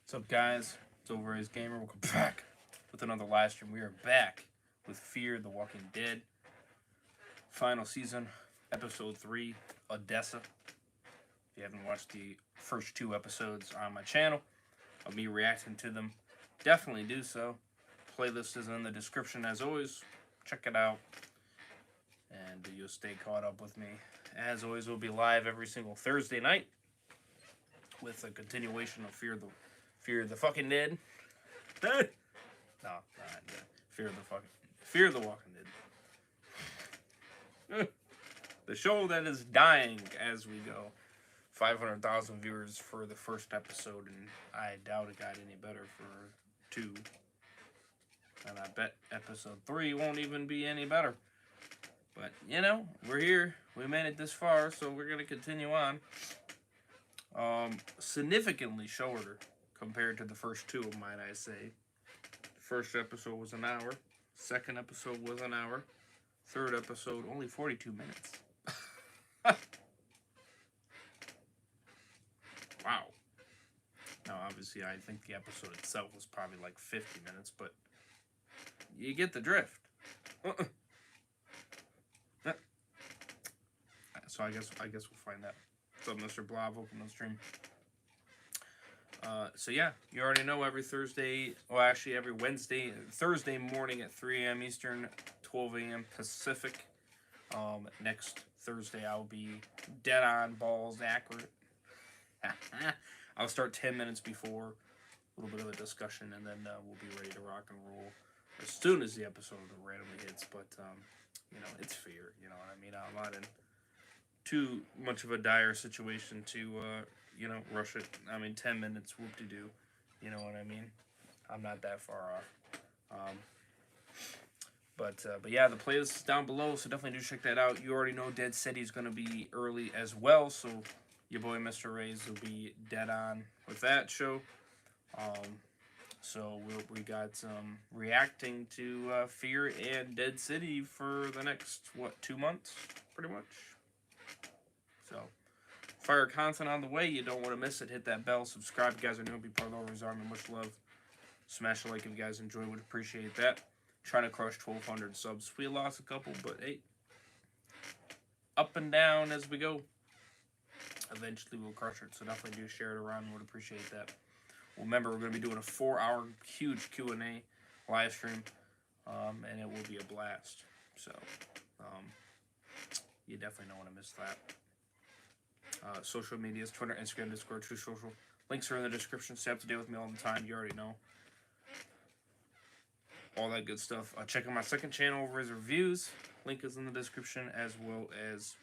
What's up, guys? It's Overrated Gamer. Welcome back with another live stream. We are back with Fear the Walking Dead final season, episode 3, Odessa. If you haven't watched the first 2 episodes on my channel of me reacting to them, definitely do so. Playlist is in the description as always. Check it out, and you'll stay caught up with me. As always, we'll be live every single Thursday night with a continuation of Fear the fucking Dead. No, not Fear the Walking Dead. The show that is dying as we go. 500,000 viewers for the first episode, and I doubt it got any better for 2. And I bet episode 3 won't even be any better. But, you know, we're here. We made it this far, so we're going to continue on. Significantly shorter compared to the first 2, might I say. First episode was an hour. Second episode was an hour. Third episode, only 42 minutes. Wow. Now, obviously, I think the episode itself was probably like 50 minutes, but you get the drift. So I guess we'll find out. What's up, Mr. Blob? Welcome to the stream. So yeah, you already know every Thursday, well actually every Thursday morning at 3 a.m. Eastern, 12 a.m. Pacific. Next Thursday I'll be dead on, balls accurate. I'll start 10 minutes before, a little bit of a discussion, and then we'll be ready to rock and roll as soon as the episode randomly hits. But, you know, it's Fear, you know what I mean? I'm not in too much of a dire situation to, you know, rush it. I mean, 10 minutes, whoop-de-doo. You know what I mean? I'm not that far off. But yeah, the playlist is down below, so definitely do check that out. You already know Dead City is going to be early as well, so your boy Mr. Ray's will be dead on with that show. So we got some reacting to Fear and Dead City for the next, 2 months, pretty much. So, fire content on the way. You don't want to miss it. Hit that bell. Subscribe if you guys are new. Be part of the Overrated Army. Much love. Smash a like if you guys enjoy. Would appreciate that. Trying to crush 1,200 subs. We lost a couple, but hey, up and down as we go. Eventually we'll crush it. So definitely do share it around. Would appreciate that. Well, remember, we're going to be doing a 4-hour huge Q&A live stream, and it will be a blast. So you definitely don't want to miss that. Social medias, Twitter, Instagram, Discord, True Social. Links are in the description. Stay up to date with me all the time. You already know. All that good stuff. Check out my second channel over his reviews. Link is in the description, as well as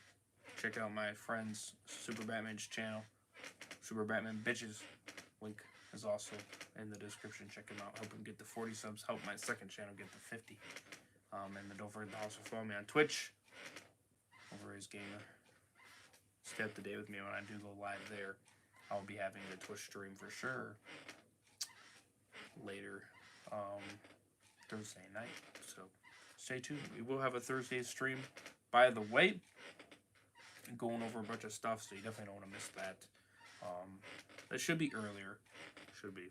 check out my friend's Super Batman's channel. Super Batman Bitches. Link is also in the description. Check him out. Help him get the 40 subs. Help my second channel get the 50. And then don't forget to also follow me on Twitch. Overrated Gamer. Stay up to date with me when I do go live there. I'll be having a Twitch stream for sure later Thursday night. So stay tuned. We will have a Thursday stream, by the way, going over a bunch of stuff, so you definitely don't want to miss that. That should be earlier. Should be.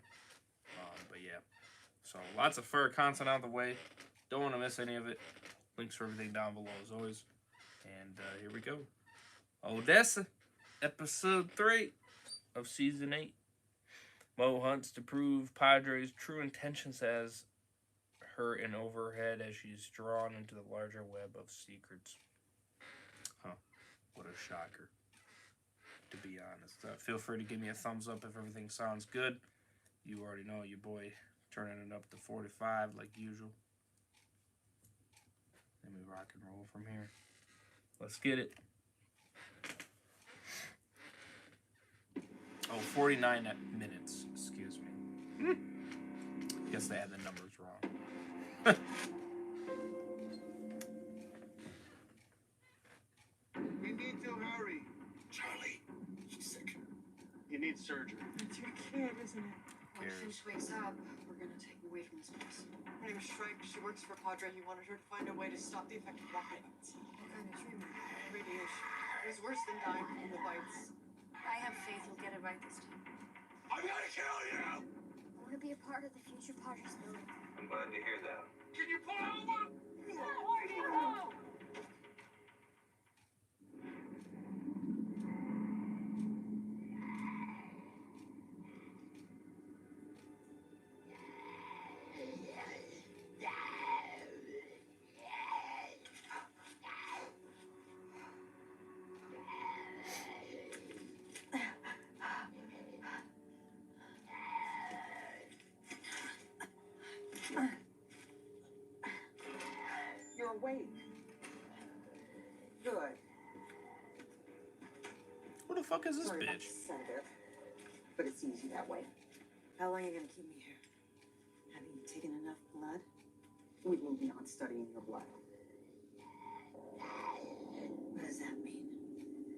But yeah. So lots of fur content on the way. Don't want to miss any of it. Links for everything down below as always. And here we go. Odessa, episode 3 of season 8. Mo hunts to prove Padre's true intentions as her in overhead as she's drawn into the larger web of secrets. Huh. What a shocker. To be honest. Feel free to give me a thumbs up if everything sounds good. You already know your boy turning it up to 45 like usual. Let me rock and roll from here. Let's get it. Oh, 49 minutes. Excuse me. Guess they had the numbers wrong. We need to hurry. Charlie, she's sick. You need surgery. It's your kid, isn't it? When Finch wakes up, we're gonna take him away from this place. Her name is Shrike. She works for Padre. He wanted her to find a way to stop the effect of the heights. What kind of treatment? Radiation. It was worse than dying from the bites. I have faith he'll get it right this time. I'm gonna kill you! to be a part of the future Padres building. I'm glad to hear that. Can you pull over? You're awake. Good. Who the fuck is this Sorry about bitch? the sedative, but it's easy that way. How long are you gonna keep me here? Have you taken enough blood? We will be on studying your blood. What does that mean?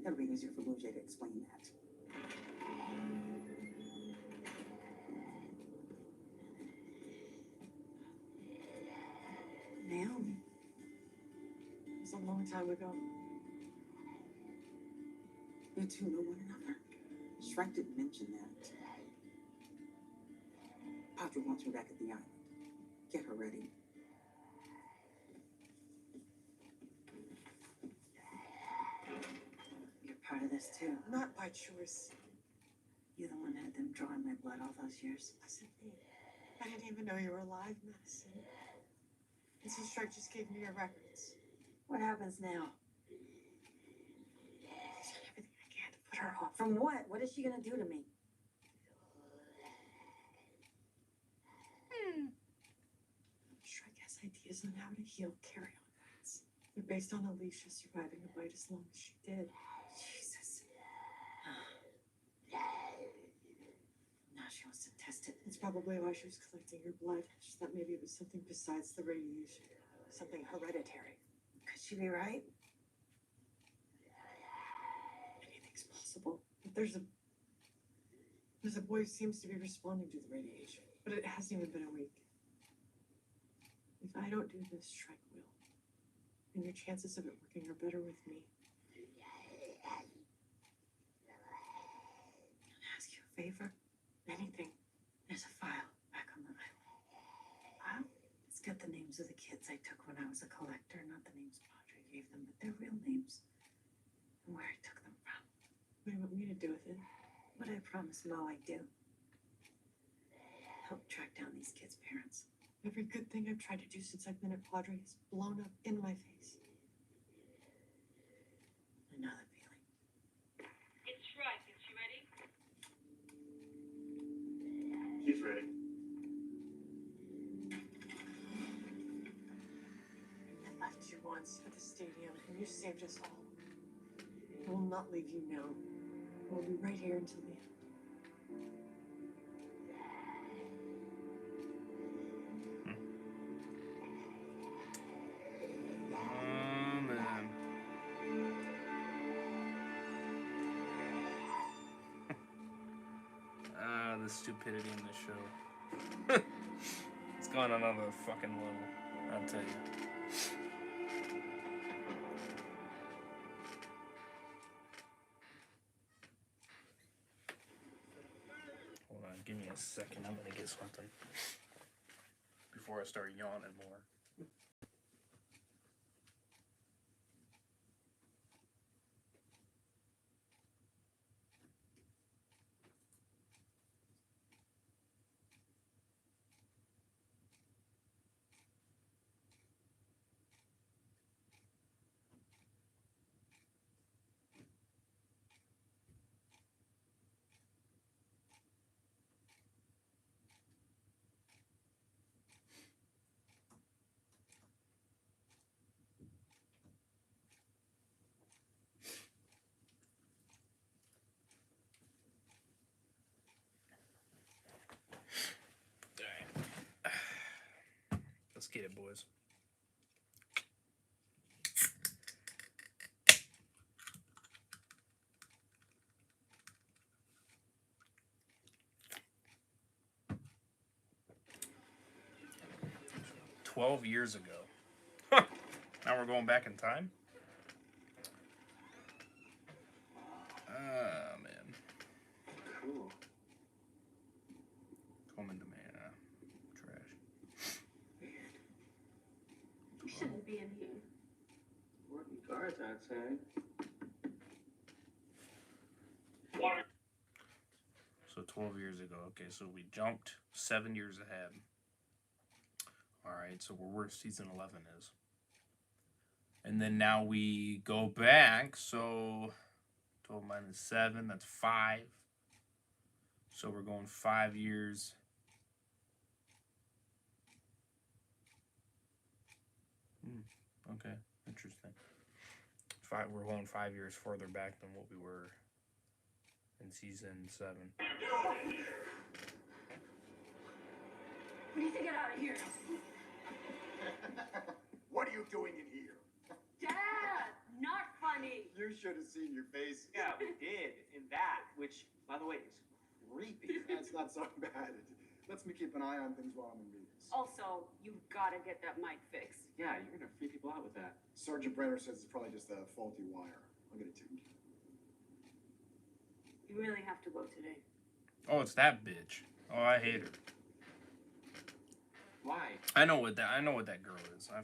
That'll be easier for Blue Jay to explain that. Naomi. It was a long time ago. You two know one another? Shrek didn't mention that. Padre wants her back at the island. Get her ready. You're part of this too. Not by choice. You're the one that had them drawing my blood all those years. Listen, I didn't even know you were alive, Madison. And so Shrek just gave me your records. What happens now? I've done everything I can to put her off. From what? What is she gonna do to me? Shrek has ideas on how to heal carry-on bats. They're based on Alicia surviving a bite as long as she did. Jesus. Now she wants to test it. It's probably why she was collecting your blood. She thought maybe it was something besides the radiation. Something hereditary. Could she be right? Anything's possible. But there's a boy who seems to be responding to the radiation. But it hasn't even been a week. If I don't do this, Shrek will. And your chances of it working are better with me. Can I ask you a favor? Anything. There's a file back on the island. File? It's got the names of the kids I took when I was a collector, not the names Padre gave them, but their real names. And where I took them from. What do you want me to do with it? What I promised Mo I'd do. Help track down these kids' parents. Every good thing I've tried to do since I've been at Padre is blown up in my face. I know that feeling. It's Shrek. Is she ready? She's ready. I left you once at the stadium, and you saved us all. I will not leave you now. I will be right here until the end. Man. The stupidity in this show. It's gone another fucking level, I'll tell you. Hold on, give me a second. I'm gonna get something before I start yawning more. Let's get it, boys. "12 years ago." Huh. Now we're going back in time? Ah, man. Cool. Common demand. heart attacks, eh? So 12 years ago. Okay, so we jumped 7 years ahead. Alright, so we're where season 11 is. And then now we go back, so 12 minus 7, that's 5. So we're going 5 years. Okay, interesting. We're going 5 years further back than what we were in season 7. We need to get out of here. What are you doing in here? Dad, not funny. You should have seen your face. Yeah, we did in that, which, by the way, is creepy. That's not so bad. It lets me keep an eye on things while I'm in meetings. Also, you've got to get that mic fixed. Yeah, you're gonna freak people out with that. Sergeant Brenner says it's probably just a faulty wire. I'll get it taken care You really have to go today. Oh, it's that bitch. Oh, I hate her. Why? I know what that girl is. I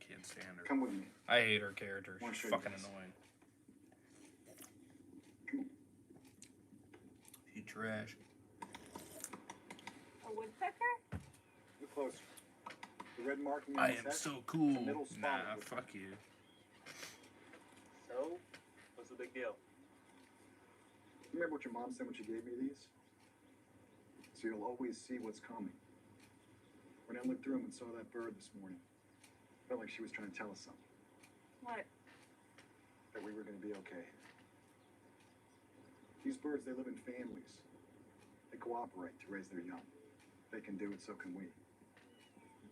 can't stand her. of. Come with me. I hate her character. Wanna She's show you fucking this? annoying. Come on. She trash. A woodpecker? Look closer. The red marking on I his am head? so cool. The middle spot Nah, with- fuck you. So, what's the big deal? Remember what your mom said when she gave me these? So you'll always see what's coming. When I looked through them and saw that bird this morning, felt like she was trying to tell us something. What? That we were going to be okay. These birds, they live in families. They cooperate to raise their young. They can do it, so can we.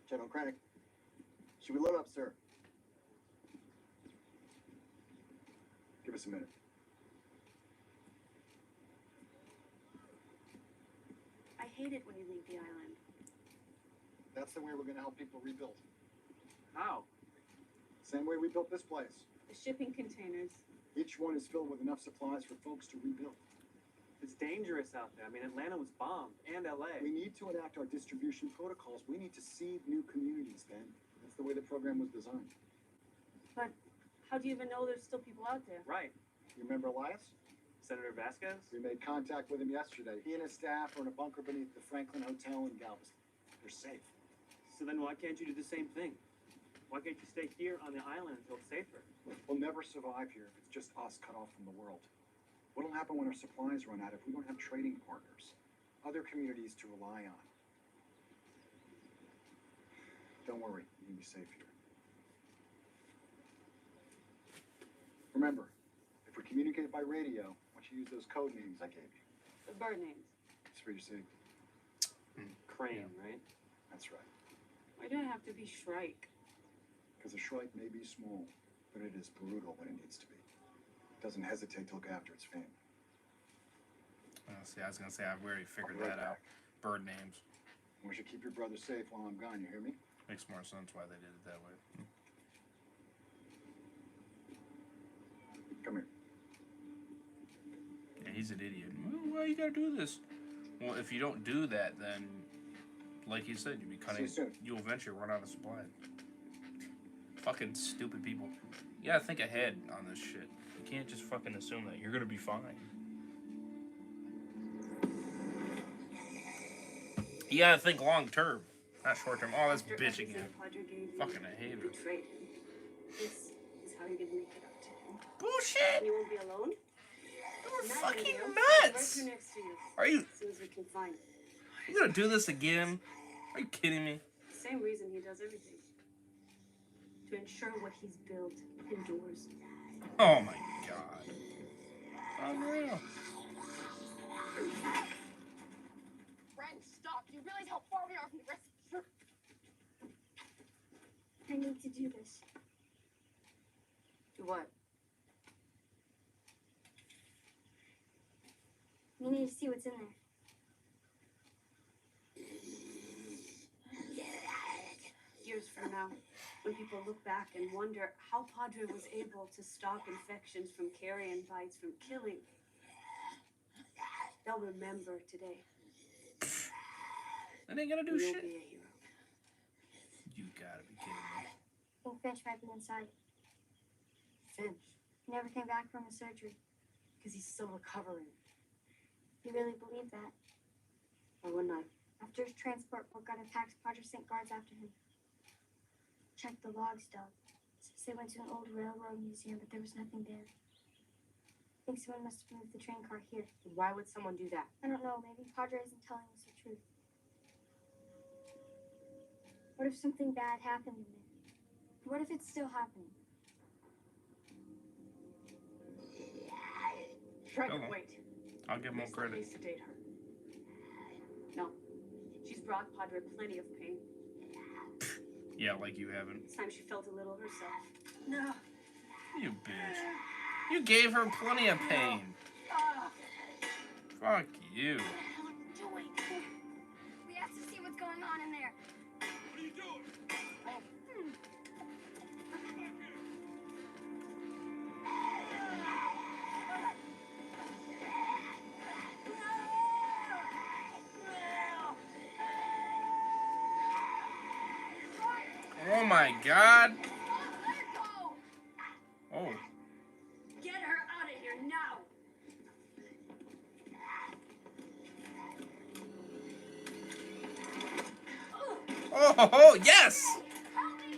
General Crank, should we load up, sir? Give us a minute. I hate it when you leave the island. That's the way we're going to help people rebuild. How? Same way we built this place. The shipping containers. Each one is filled with enough supplies for folks to rebuild. It's dangerous out there. I mean, Atlanta was bombed, and LA. We need to enact our distribution protocols. We need to seed new communities, Ben. That's the way the program was designed. But how do you even know there's still people out there? Right. You remember Elias? Senator Vasquez? We made contact with him yesterday. He and his staff are in a bunker beneath the Franklin Hotel in Galveston. They're safe. So then why can't you do the same thing? Why can't you stay here on the island until it's safer? We'll never survive here if it's just us cut off from the world. What'll happen when our supplies run out if we don't have trading partners? Other communities to rely on. Don't worry, you can be safe here. Remember, if we communicate by radio, I want you to use those code names I gave you. The bird names. It's for your safety. Crane, right? That's right. Why do I have to be Shrike? Because a shrike may be small, but it is brutal when it needs to be. It doesn't hesitate to look after its family. See, I was gonna say I've already figured I'll be right that out. back. Bird names We should keep your brother safe while I'm gone, you hear me? makes more sense why they did it that way. Come here. Yeah, he's an idiot. Well, why you gotta do this? Well, if you don't do that, then, like you said, you'll be cutting. See you soon. You'll eventually run out of supply. Fucking stupid people. You gotta think ahead on this shit. You can't just fucking assume that you're gonna be fine. You gotta think long term, not short term. Oh, that's After bitch everything again. Padre gave you, Fucking I hate you her. betrayed him. This is how you're gonna make it up to him. Bullshit! You won't be alone. You're Not fucking video. nuts! Right here next to you. Are you? As soon as we can find it. You gonna do this again? Are you kidding me? Same reason he does everything. To ensure what he's built endures. Oh my god. Unreal. Brent, stop. Do you realize how far we are from the rest of the I need to do this. Do what? We need to see what's in there. Years from now, when people look back and wonder how Padre was able to stop infections from carrion bites from killing, they'll remember today. That ain't gonna do You'll shit. be a hero. You gotta be kidding me. Pink fish right inside. Finch? He never came back from his surgery. Because he's still recovering. You really believe that? Why wouldn't I? After his transport boat got attacked, Padre sent guards after him. Checked the logs, Doug. Says they went to an old railroad museum, but there was nothing there. I think someone must have moved the train car here. Why would someone do that? I don't know. Maybe Padre isn't telling us the truth. What if something bad happened in there? What if it's still happening? Shrek, Hello. wait. I'll give more Please let me credit. sedate her. No. She's brought Padre plenty of pain. Yeah, like you haven't. This time she felt a little herself. No. You bitch. You gave her plenty of pain. Fuck you. What are you doing? We have to see what's going on in there. What are you doing? Oh my god. Let her go! Oh. Get her out of here now! Oh, yes!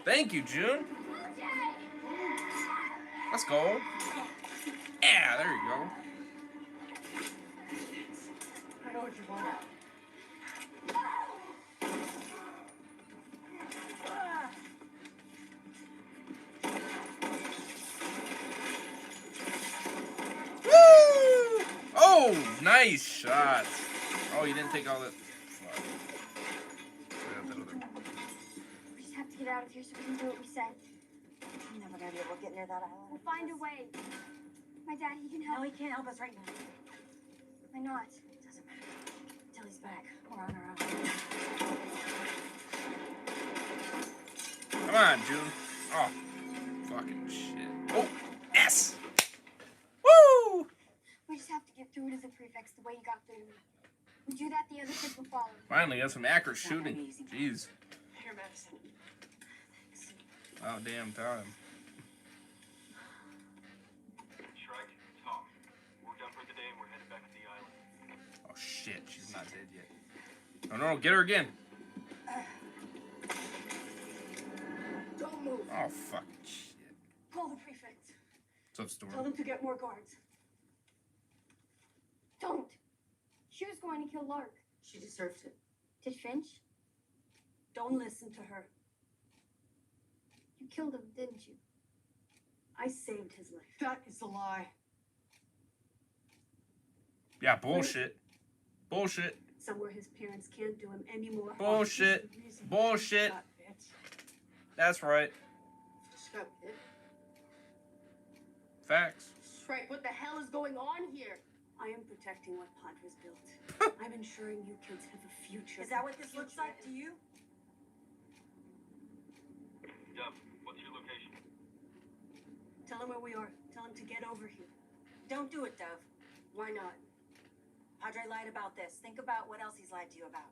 Thank you, June. Let's go. Yeah, there you go. I know what you want. Woo! Oh, nice shot. Oh, you didn't take all that. Fuck. We just have to get out of here so we can do what we said. I'm never gonna be able to get near that island. We'll find a way. My dad, he can help. No, he can't help us right now. Why not? Doesn't matter. Until he's back. We're on our own. Come on, June. Oh, fucking shit. Oh, yes. Woo! We just have to get through to the prefects the way you got through to me. We do that, the other kids will follow. Finally, got some accurate It's not gonna shooting. be easy. Jeez. Here, Madison. Oh, damn time. Shrek, Tom. We're done for the day and we're headed back to the island. Oh, shit. She's not dead yet. No, no, get her again. Don't move. Oh, fucking shit. Call the prefect. What's up, Tell Storm? them to get more guards. Don't! She was going to kill Lark. She deserved it. Did Finch? Don't listen to her. You killed him, didn't you? I saved his life. That is a lie. Yeah, bullshit. Bullshit. Somewhere his parents can't do him any more harm. Bullshit. Bullshit. Got bit. That's right. Just got bit. Facts. Shrek, what the hell is going on here? I am protecting what Padre's built. I'm ensuring you kids have a future. Is that what this looks like to you? Dove, what's your location? Tell him where we are. Tell him to get over here. Don't do it, Dove. Why not? Padre lied about this. Think about what else he's lied to you about.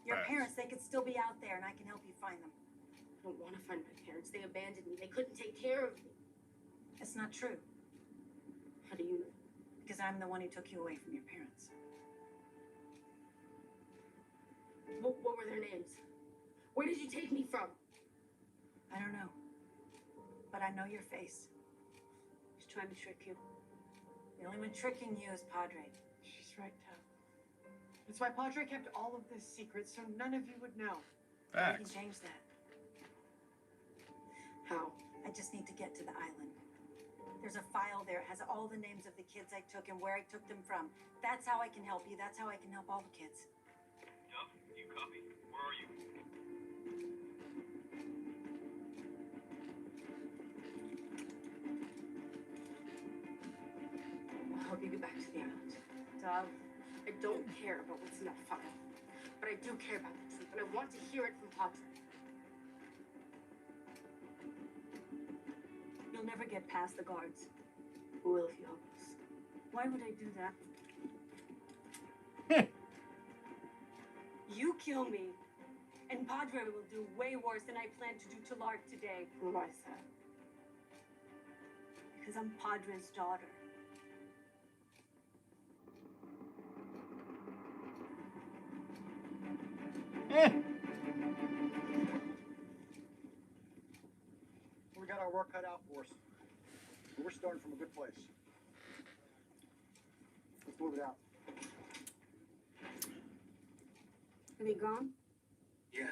Your Facts. parents, they could still be out there, and I can help you find them. I don't want to find my parents. They abandoned me. They couldn't take care of me. That's not true, How do you know? because I'm the one who took you away from your parents. What were their names? Where did you take me from? I don't know, but I know your face. He's trying to trick you. The only one tricking you is Padre. She's right, Dove. That's why Padre kept all of this secret, so none of you would know. I can Facts. change that. How? I just need to get to the island. There's a file there. It has all the names of the kids I took and where I took them from. That's how I can help you. That's how I can help all the kids. Dove, you copy? Where are you? I'll get you back to the island. Dove, I don't care about what's in that file. But I do care about the truth, and I want to hear it from Padre. You'll never get past the guards. Who will if you help us? Why would I do that? You kill me, and Padre will do way worse than I planned to do to Lark today. Why is that? Because I'm Padre's daughter. We got our work cut out for us. But we're starting from a good place. Let's move it out. Are they gone? Yeah.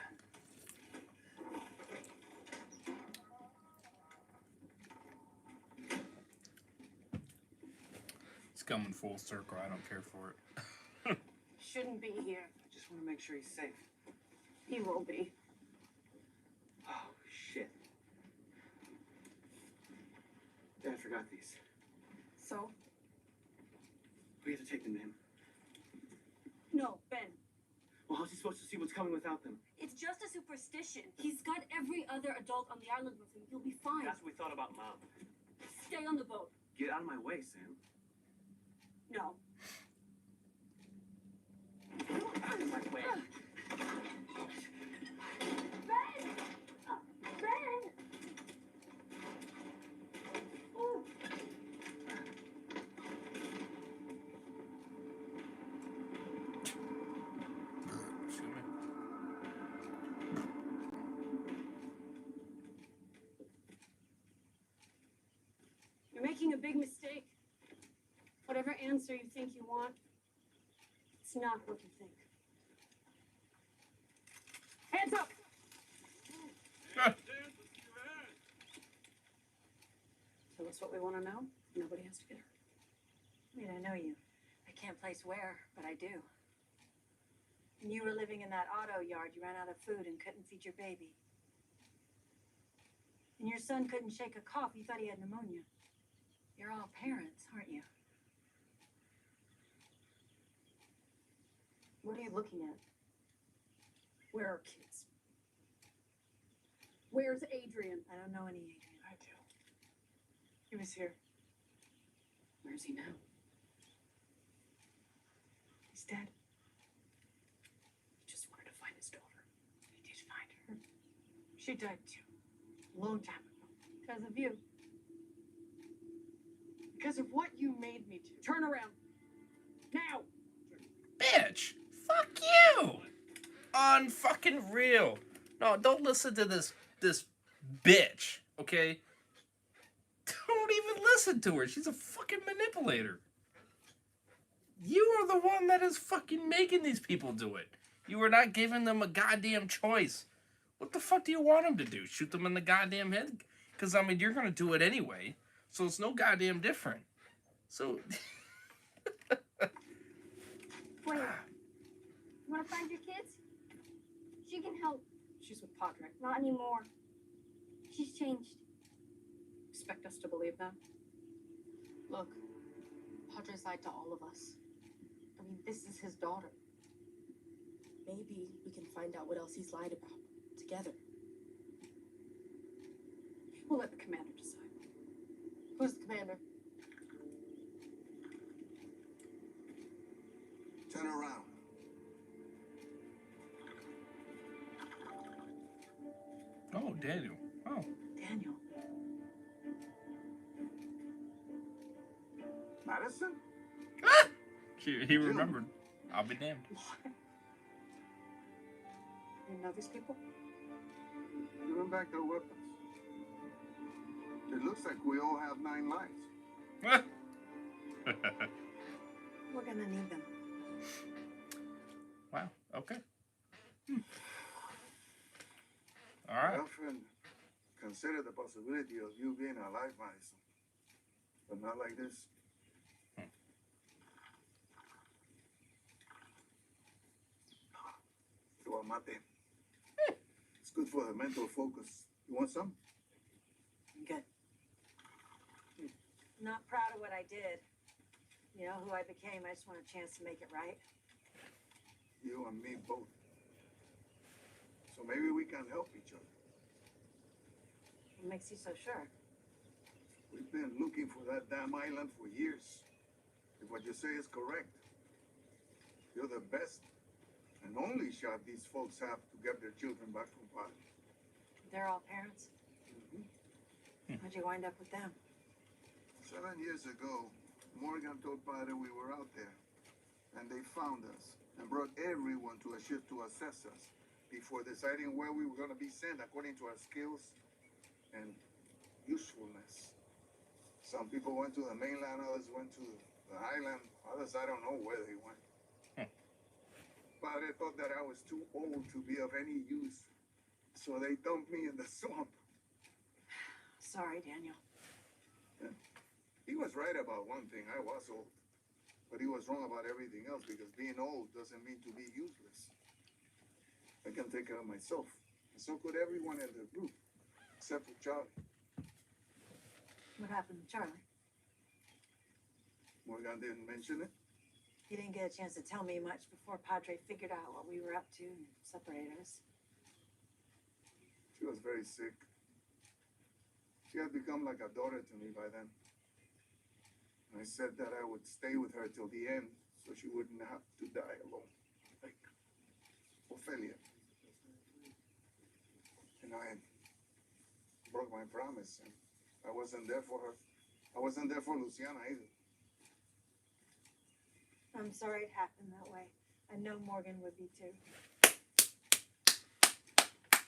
It's coming full circle. I don't care for it. Shouldn't be here. I just want to make sure he's safe. He will be. Oh, shit. Dad forgot these. So? We have to take them to him. No, Ben. Well, how's he supposed to see what's coming without them? It's just a superstition. He's got every other adult on the island with him. He'll be fine. That's what we thought about Mom. Stay on the boat. Get out of my way, Sam. No. Out of my way. Ben! Ben! Ooh. Excuse me. You're making a big mistake. Whatever answer you think you want, it's not what you think. Hands up! Tell us what we want to know. Nobody has to get hurt. I mean, I know you. I can't place where, but I do. And you were living in that auto yard. You ran out of food and couldn't feed your baby. And your son couldn't shake a cough. You thought he had pneumonia. You're all parents, aren't you? What are you looking at? Where are kids? Where's Adrian? I don't know any Adrian. I do. He was here. Where's he now? He's dead. He just wanted to find his daughter. He did find her. She died too. A long time ago. Because of you. Because of what you made me do. Turn around. Now! Bitch! Fuck you! Unfucking real. No, don't listen to this bitch, okay? Don't even listen to her. She's a fucking manipulator. You are the one that is fucking making these people do it. You are not giving them a goddamn choice. What the fuck do you want them to do? Shoot them in the goddamn head? Because, I mean, you're going to do it anyway. So it's no goddamn different. So... Wait. You want to find your kids? She can help. She's with Padre. Not anymore. She's changed. Expect us to believe that? Look, Padre's lied to all of us. I mean, this is his daughter. Maybe we can find out what else he's lied about together. We'll let the commander decide. Who's the commander? Turn around. Oh, Daniel. Oh. Daniel. Madison? He remembered. I'll be damned. You know these people? Give them back their weapons. It looks like we all have 9 lives. We're gonna need them. Wow. Okay. All right. I often consider the possibility of you being alive, Madison. But not like this. Mate. It's good for the mental focus. You want some? I'm good. Not proud of what I did. You know who I became. I just want a chance to make it right. You and me both. So maybe we can help each other. What makes you so sure? We've been looking for that damn island for years. If what you say is correct, you're the best and only shot these folks have to get their children back from Padre. They're all parents. How'd you wind up with them? 7 years ago, Morgan told Padre we were out there, and they found us and brought everyone to a ship to assess us before deciding where we were going to be sent according to our skills and usefulness. Some people went to the mainland, others went to the island, others I don't know where they went. Padre thought that I was too old to be of any use, so they dumped me in the swamp. Sorry, Daniel. He was right about one thing, I was old. But he was wrong about everything else, because being old doesn't mean to be useless. I can take care of myself, and so could everyone in the group, except for Charlie. What happened to Charlie? Morgan didn't mention it. He didn't get a chance to tell me much before Padre figured out what we were up to and separated us. She was very sick. She had become like a daughter to me by then. I said that I would stay with her till the end, so she wouldn't have to die alone, like Ophelia. And I broke my promise, and I wasn't there for her. I wasn't there for Luciana either. I'm sorry it happened that way. I know Morgan would be too.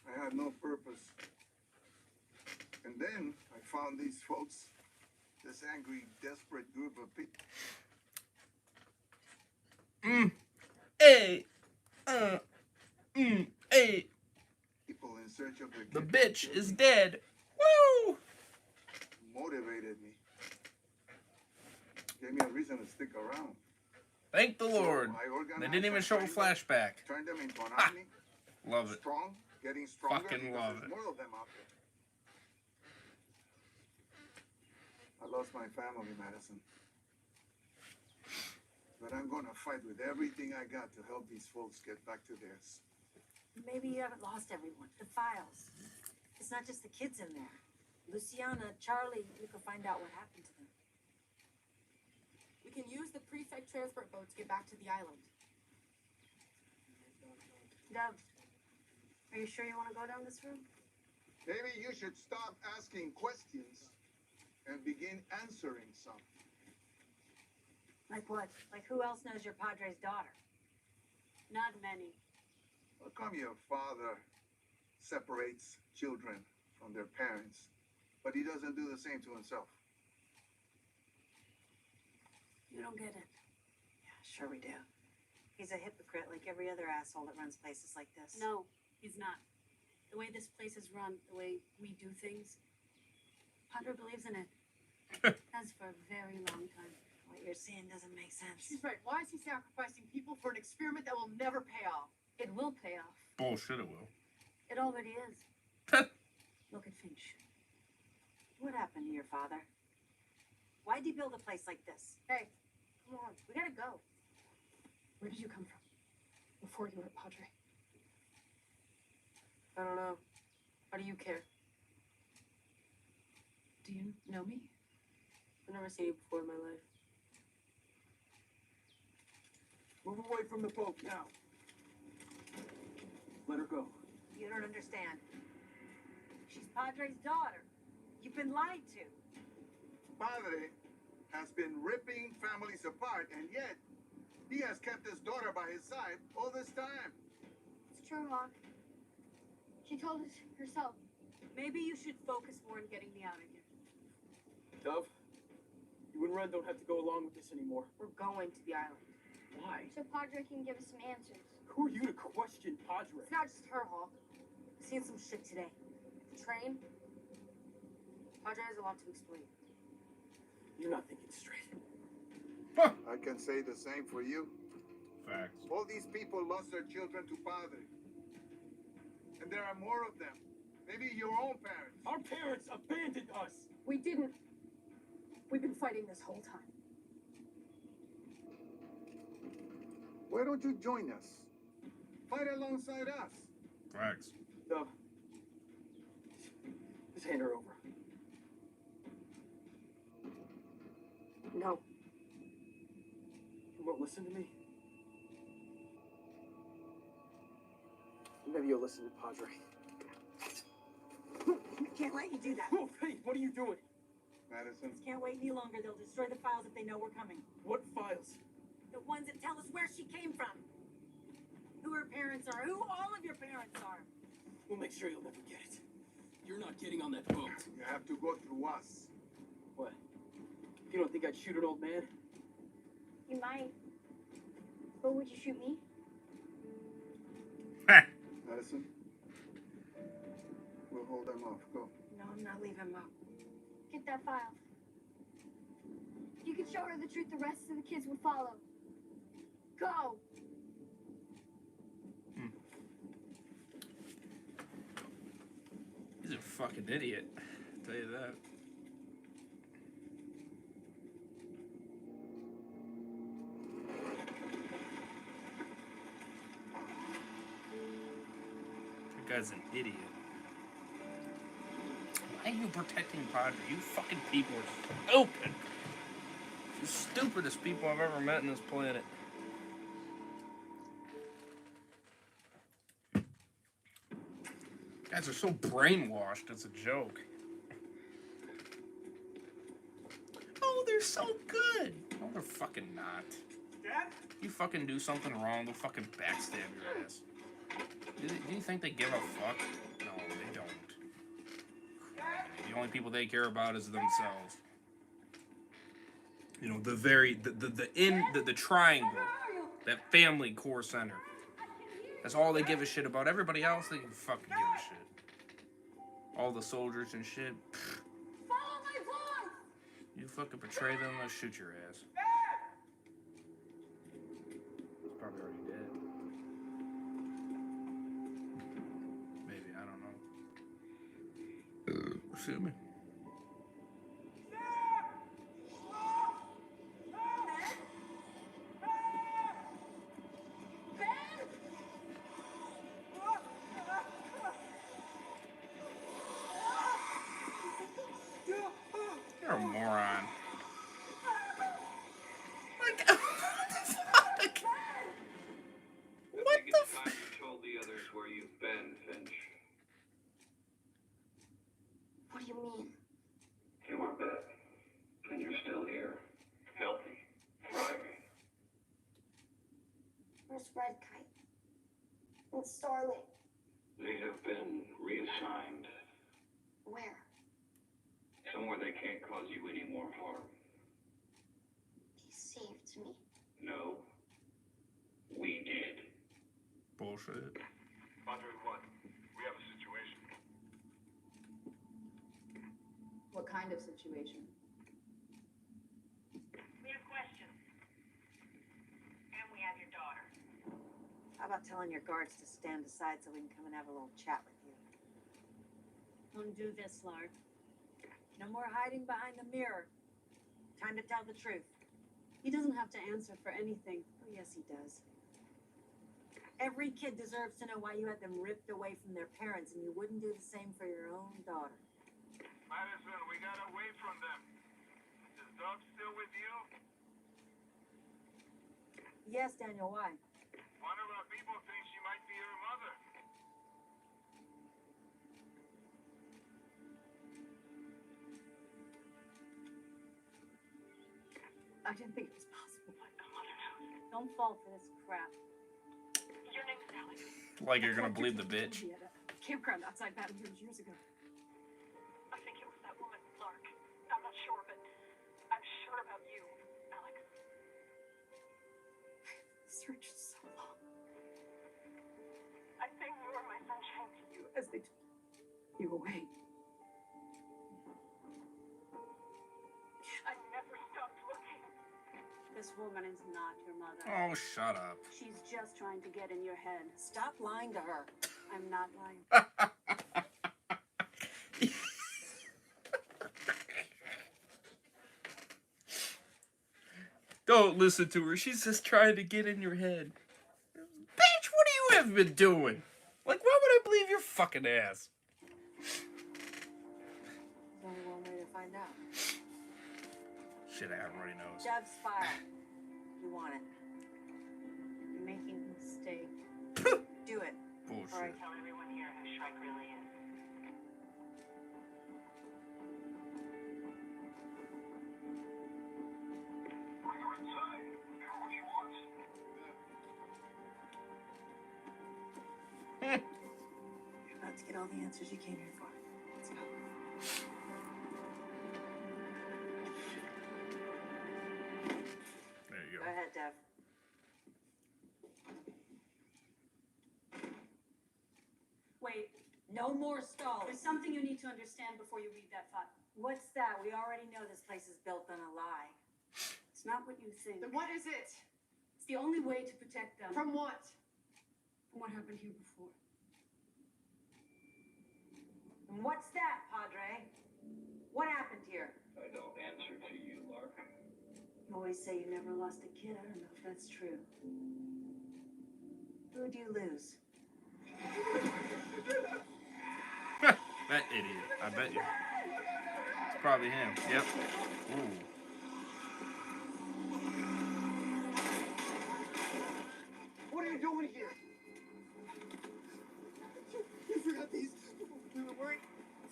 I had no purpose. And then I found these folks, this angry, desperate group of people. Hey. Hey. People in search of their The kid. bitch is dead. Woo! Motivated me. Gave me a reason to stick around. Thank the Lord. So I organized They didn't even and show a trained them, flashback. Turned them into an army. Love it. Strong, getting stronger. Fucking because love there's it. more of them out there. I lost my family, Madison. But I'm gonna fight with everything I got to help these folks get back to theirs. Maybe you haven't lost everyone. The files. It's not just the kids in there. Luciana, Charlie, we could find out what happened to them. We can use the prefect transport boat to get back to the island. Dove, are you sure you want to go down this road? Maybe you should stop asking questions and begin answering some. Like what? Like who else knows your Padre's daughter? Not many. How come your father separates children from their parents, but he doesn't do the same to himself? You don't get it. Yeah, sure we do. He's a hypocrite like every other asshole that runs places like this. No, he's not. The way this place is run, the way we do things, Padre believes in it. Has for a very long time. What you're saying doesn't make sense. She's right. Why is he sacrificing people for an experiment that will never pay off? It will pay off. Bullshit, it will. It already is. Look at Finch. What happened to your father? Why'd you build a place like this? Hey, come on, we gotta go. Where did you come from? Before you were at Padre? I don't know. How do you care? Do you know me? I've never seen you before in my life. Move away from the boat now. Let her go. You don't understand. She's Padre's daughter. You've been lied to. Padre has been ripping families apart, and yet he has kept his daughter by his side all this time. It's true, Hawk. She told us herself. Maybe you should focus more on getting me out of here. Dove, you and Ren don't have to go along with this anymore. We're going to the island. Why? So Padre can give us some answers. Who are you to question Padre? It's not just her, Hawk. I've seen some shit today. The train. Padre has a lot to explain. You're not thinking straight. I can say the same for you. Facts. All these people lost their children to Padre. And there are more of them. Maybe your own parents. Our parents abandoned us. We didn't. We've been fighting this whole time. Why don't you join us? Fight alongside us. Facts. Dove, just hand her over. No. You won't listen to me? Maybe you'll listen to Padre. I can't let you do that. Whoa, hey, what are you doing? Madison? Kids can't wait any longer. They'll destroy the files if they know we're coming. What files? The ones that tell us where she came from. Who her parents are. Who all of your parents are. We'll make sure you'll never get it. You're not getting on that boat. You have to go through us. What? You don't think I'd shoot an old man? You might. But would you shoot me? Madison? We'll hold them off. Go. No, I'm not leaving, Mom. Get that file. You can show her the truth, the rest of the kids will follow. Go! He's a fucking idiot. I'll tell you that. That guy's an idiot. Why are you protecting Padre? You fucking people are stupid. The stupidest people I've ever met on this planet. Guys are so brainwashed, it's a joke. Oh, they're so good. No, they're fucking not. Dad? You fucking do something wrong, they'll fucking backstab your ass. Do you think they give a fuck? No, they don't. The only people they care about is themselves. You know, the triangle, that family core center. That's all they give a shit about. Everybody else, they can fucking give a shit. All the soldiers and shit. Pfft. Follow my voice! You fucking betray them, they'll shoot your ass. He's probably already dead. Maybe, I don't know. Excuse me. You're a moron. Like, what the fuck? What the fuck? You told the others where you've been, Finch. What do you mean? You were dead. And you're still here. Healthy. Thriving. Where's Red Kite? And Starling? They have been reassigned. Where? Somewhere they can't cause you any more harm. He saved me. No. We did. Bullshit. Padre 1, we have a situation. What kind of situation? We have questions. And we have your daughter. How about telling your guards to stand aside so we can come and have a little chat with you? Don't do this, Lark. No more hiding behind the mirror. Time to tell the truth. He doesn't have to answer for anything. Oh, yes, he does. Every kid deserves to know why you had them ripped away from their parents and you wouldn't do the same for your own daughter. Madison, we got away from them. Is Doug still with you? Yes, Daniel, why? One of our people thinks she might be her mother. I didn't think it was possible, but The mother knows. Don't fall for this crap. Your name is Alex. Like you're gonna believe the bitch. At a campground outside Baton Rouge years ago. I think it was that woman, Lark. I'm not sure, but I'm sure about you, Alex. Searched so long I think you are my sunshine to you. as they took you away. I never stopped looking. This woman is not your mother. Oh, shut up. She's just trying to get in your head. Stop lying to her. I'm not lying. Don't listen to her. She's just trying to get in your head. Bitch, what do you have been doing? Like, why would I believe your fucking ass? There's only one way to find out. Shit, I already knows. Jeff's file. You want it. You're making a mistake. Do it. Bullshit. All right. Tell everyone here who Shrike really is. You're about to get all the answers you came here for. Let's go. There you Go go. ahead, Dev. Wait, No more stalls. there's something you need to understand before you read that file. What's that? We already know this place is built on a lie. It's not what you think. Then what is it? It's the only way to protect them From what? from what happened here before. And what's that, Padre? What happened here? I don't answer to you, Lark. You always say you never lost a kid. I don't know if that's true. Who'd you lose? That idiot. I bet you. It's probably him. Yep. Ooh. What are you doing here? You forgot these. We were worried.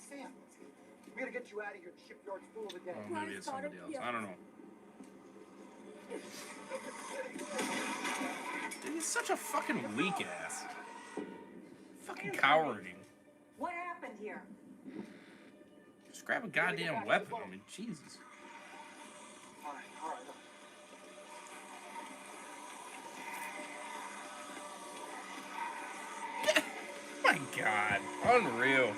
Sam, we gotta get you out of here. The shipyard's full of the dead. Oh, maybe it's somebody else. I don't know. Dude, he's such a fucking weak ass. Fucking cowarding. What happened here? Just grab a goddamn weapon. I mean, Jesus. All right. My God. Unreal.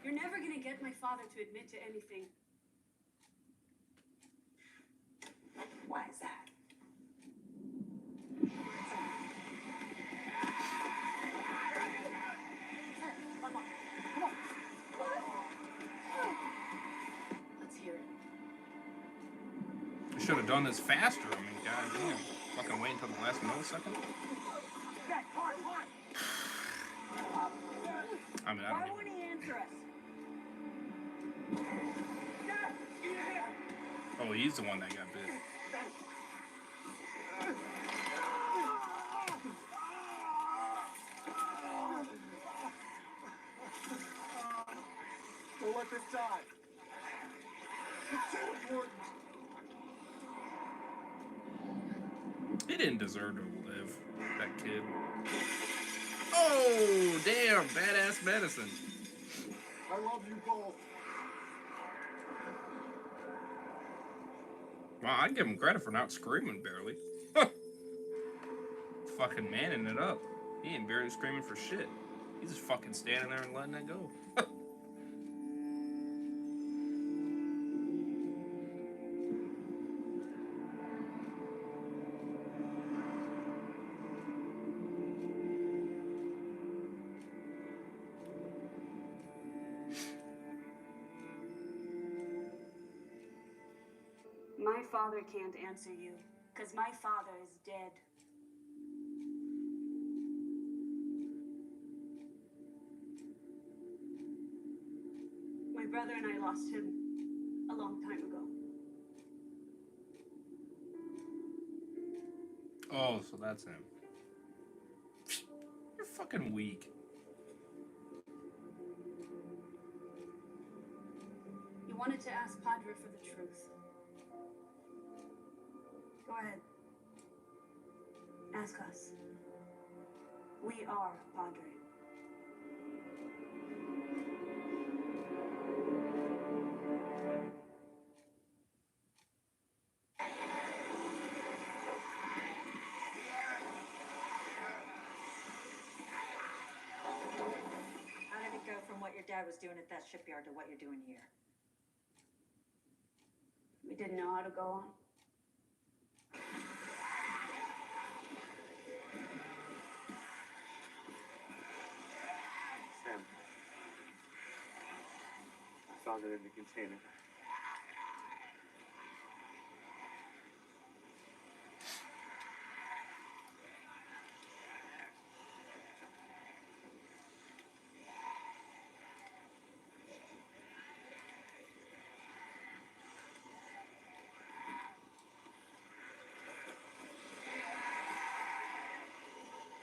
You're never gonna get my father to admit to anything. Why is that? Let's hear it. I should have done this faster. I mean, goddamn. Fucking wait until the last millisecond. I mean, I Why don't won't he answer us? Oh, he's the one that got bit. Don't let this die. It's so important. He didn't deserve to live, that kid. Oh, damn. Badass medicine. I love you both. Wow, I'd give him credit for not screaming barely. Fucking manning it up. He ain't barely screaming for shit. He's just fucking standing there and letting it go. My father can't answer you, because my father is dead. My brother and I lost him a long time ago. Oh, so that's him. You're fucking weak. You wanted to ask Padre for the truth. Go ahead. Ask us. We are Padre. How did it go from what your dad was doing at that shipyard to what you're doing here? We didn't know how to go on. Sam. I found it in the container.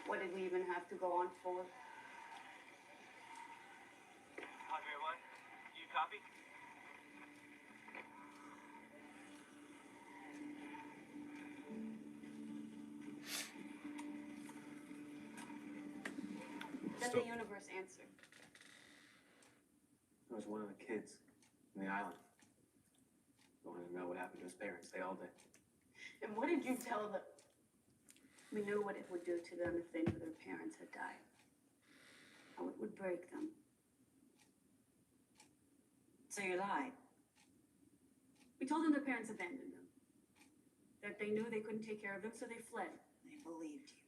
What did we even have to go on for? Padre 1, you copy? the universe answer? It was one of the kids in the island. Wanted to know what happened to his parents. They all did. And what did you tell them? We knew what it would do to them if they knew their parents had died. How it would break them. So you lied. We told them their parents abandoned them. That they knew they couldn't take care of them, so they fled. They believed you.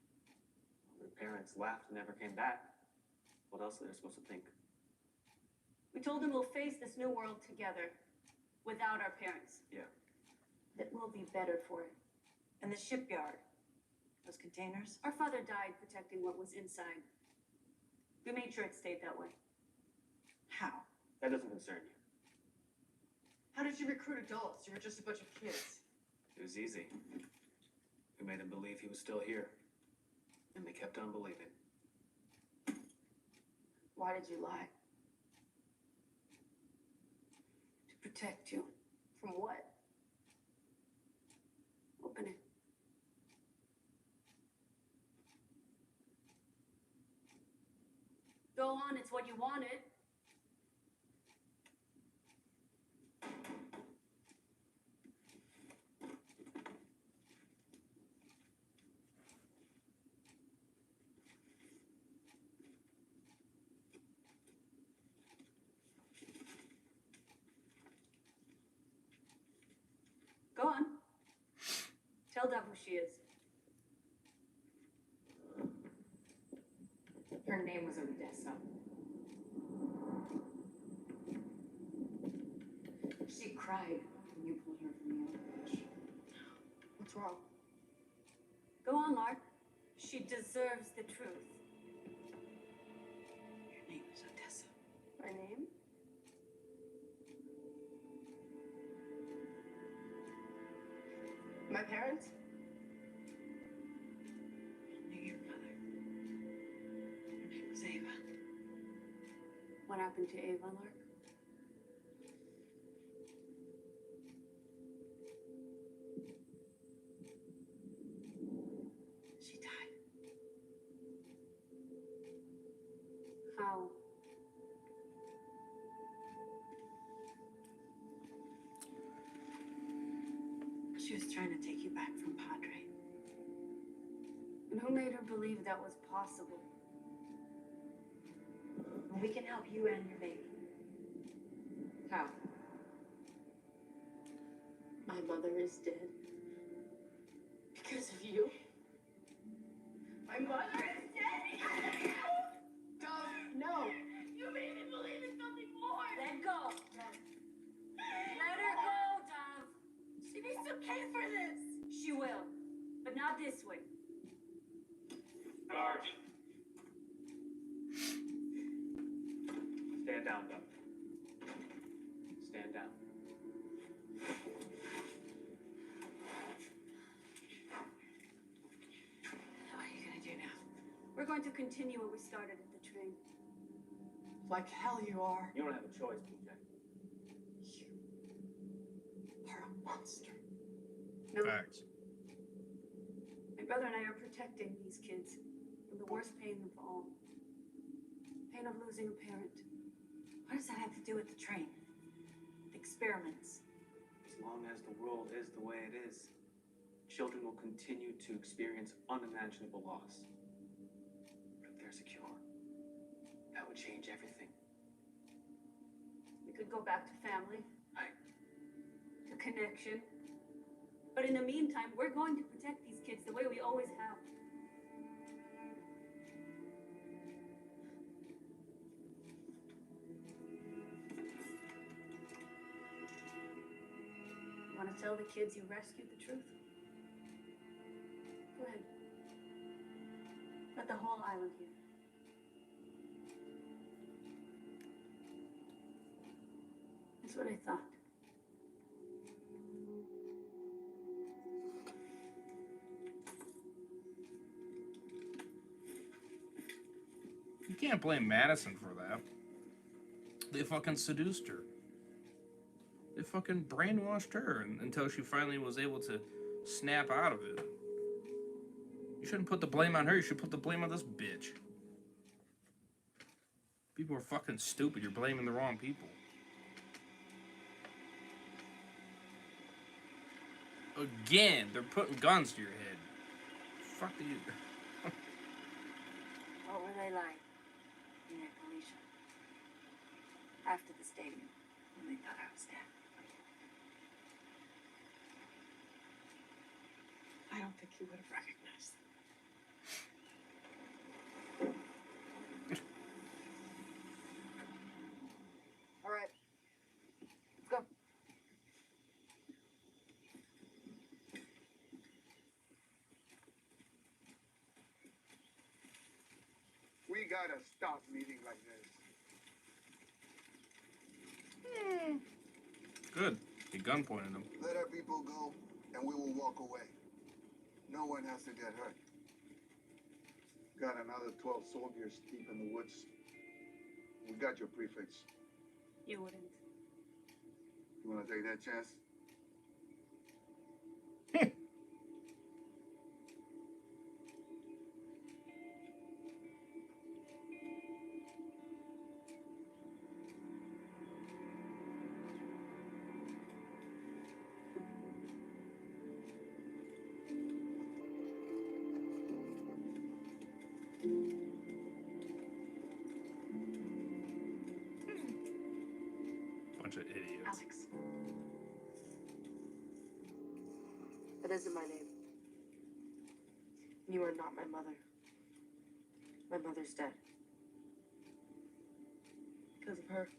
Their parents left and never came back. What else are they supposed to think? We told them we'll face this new world together, without our parents. Yeah. That we'll be better for it. And the shipyard. Those containers? Our father died protecting what was inside. We made sure it stayed that way. How? That doesn't concern you. How did you recruit adults? You were just a bunch of kids. It was easy. We made them believe he was still here. And they kept on believing. Why did you lie? To protect you. From what? Open it. Go on, it's what you wanted. Go on. Tell Dove who she is. Her name was Odessa. She cried when you pulled her from the orphanage. What's wrong? Go on, Lark. She deserves the truth. Your name is Odessa. My name? My parents? I knew your mother. Her name was Ava. What happened to Ava, Lark? She died. How? She was trying to take you back from Padre. And who made her believe that was possible? And we can help you and your baby. How? My mother is dead. Because of you. My mother is dead! Dove, no! You made me believe in something more! Let go, Dove. Let her go, Dove. She needs to pay for this. She will. But not this way. Guards. Stand down, Doug. Stand down. What are you gonna do now? We're going to continue what we started at the train. Like hell you are. You don't have a choice, PJ. You are a monster. No. Facts. My brother and I are protecting these kids from the worst pain of all. Pain of losing a parent. What does that have to do with the train? The experiments? As long as the world is the way it is, children will continue to experience unimaginable loss. But if they're secure, that would change everything. We could go back to family. Right. To connection. But in the meantime, we're going to protect these kids the way we always have. Want to tell the kids you rescued the truth? Go ahead. Let the whole island hear. That's what I thought. You can't blame Madison for that. They fucking seduced her. They fucking brainwashed her until she finally was able to snap out of it. You shouldn't put the blame on her. You should put the blame on this bitch. People are fucking stupid. You're blaming the wrong people. Again, they're putting guns to your head. Fuck do you... What were they like, Nick, Alicia? After the stadium, when they thought I was dead. I don't think he would have recognized them. All right. Let's go. We gotta stop meeting like this. Good. He gun pointed him. Let our people go, and we will walk away. No one has to get hurt. Got another 12 soldiers deep in the woods. We got your prefix. You wouldn't. You wanna take that chance? Bunch of idiots. Alex. That isn't my name. You are not my mother. My mother's dead. Because of her.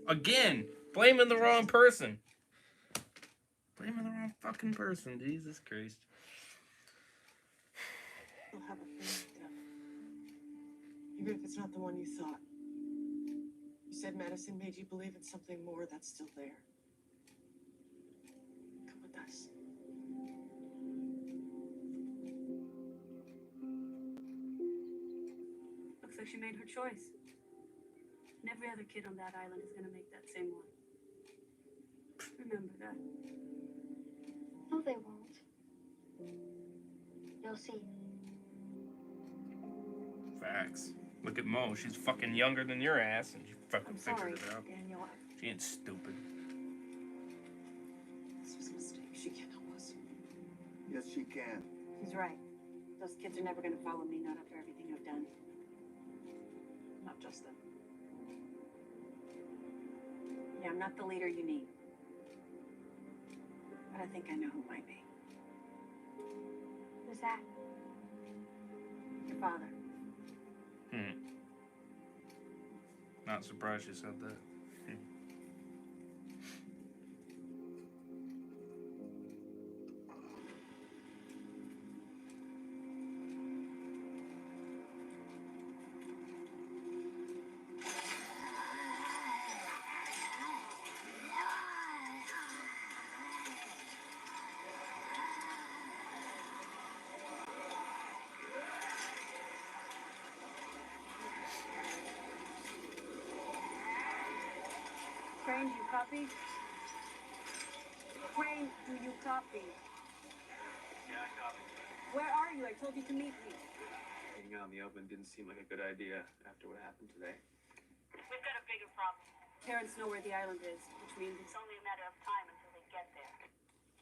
Again, blaming the wrong person. Blaming the wrong fucking person. Jesus Christ. You'll have a family, Deb. Even if it's not the one you thought. You said medicine made you believe in something more that's still there. Come with us. Looks like she made her choice. And every other kid on that island is gonna make that same one. Remember that. No, they won't. You'll see. Facts. Look at Mo. She's fucking younger than your ass, and she fucking I'm sorry, figured it out. Daniel. She ain't stupid. This was a mistake. She can't help us. Yes, she can. He's right. Those kids are never gonna follow me, not after everything I've done. Not just them. Yeah, I'm not the leader you need. But I think I know who might be. Who's that? Your father. Not surprised you said that. Crane, do you copy? Crane, do you copy? Yeah, I copy. Where are you? I told you to meet me. Being out in the open didn't seem like a good idea after what happened today. We've got a bigger problem. Parents know where the island is, which means It's only a matter of time until they get there.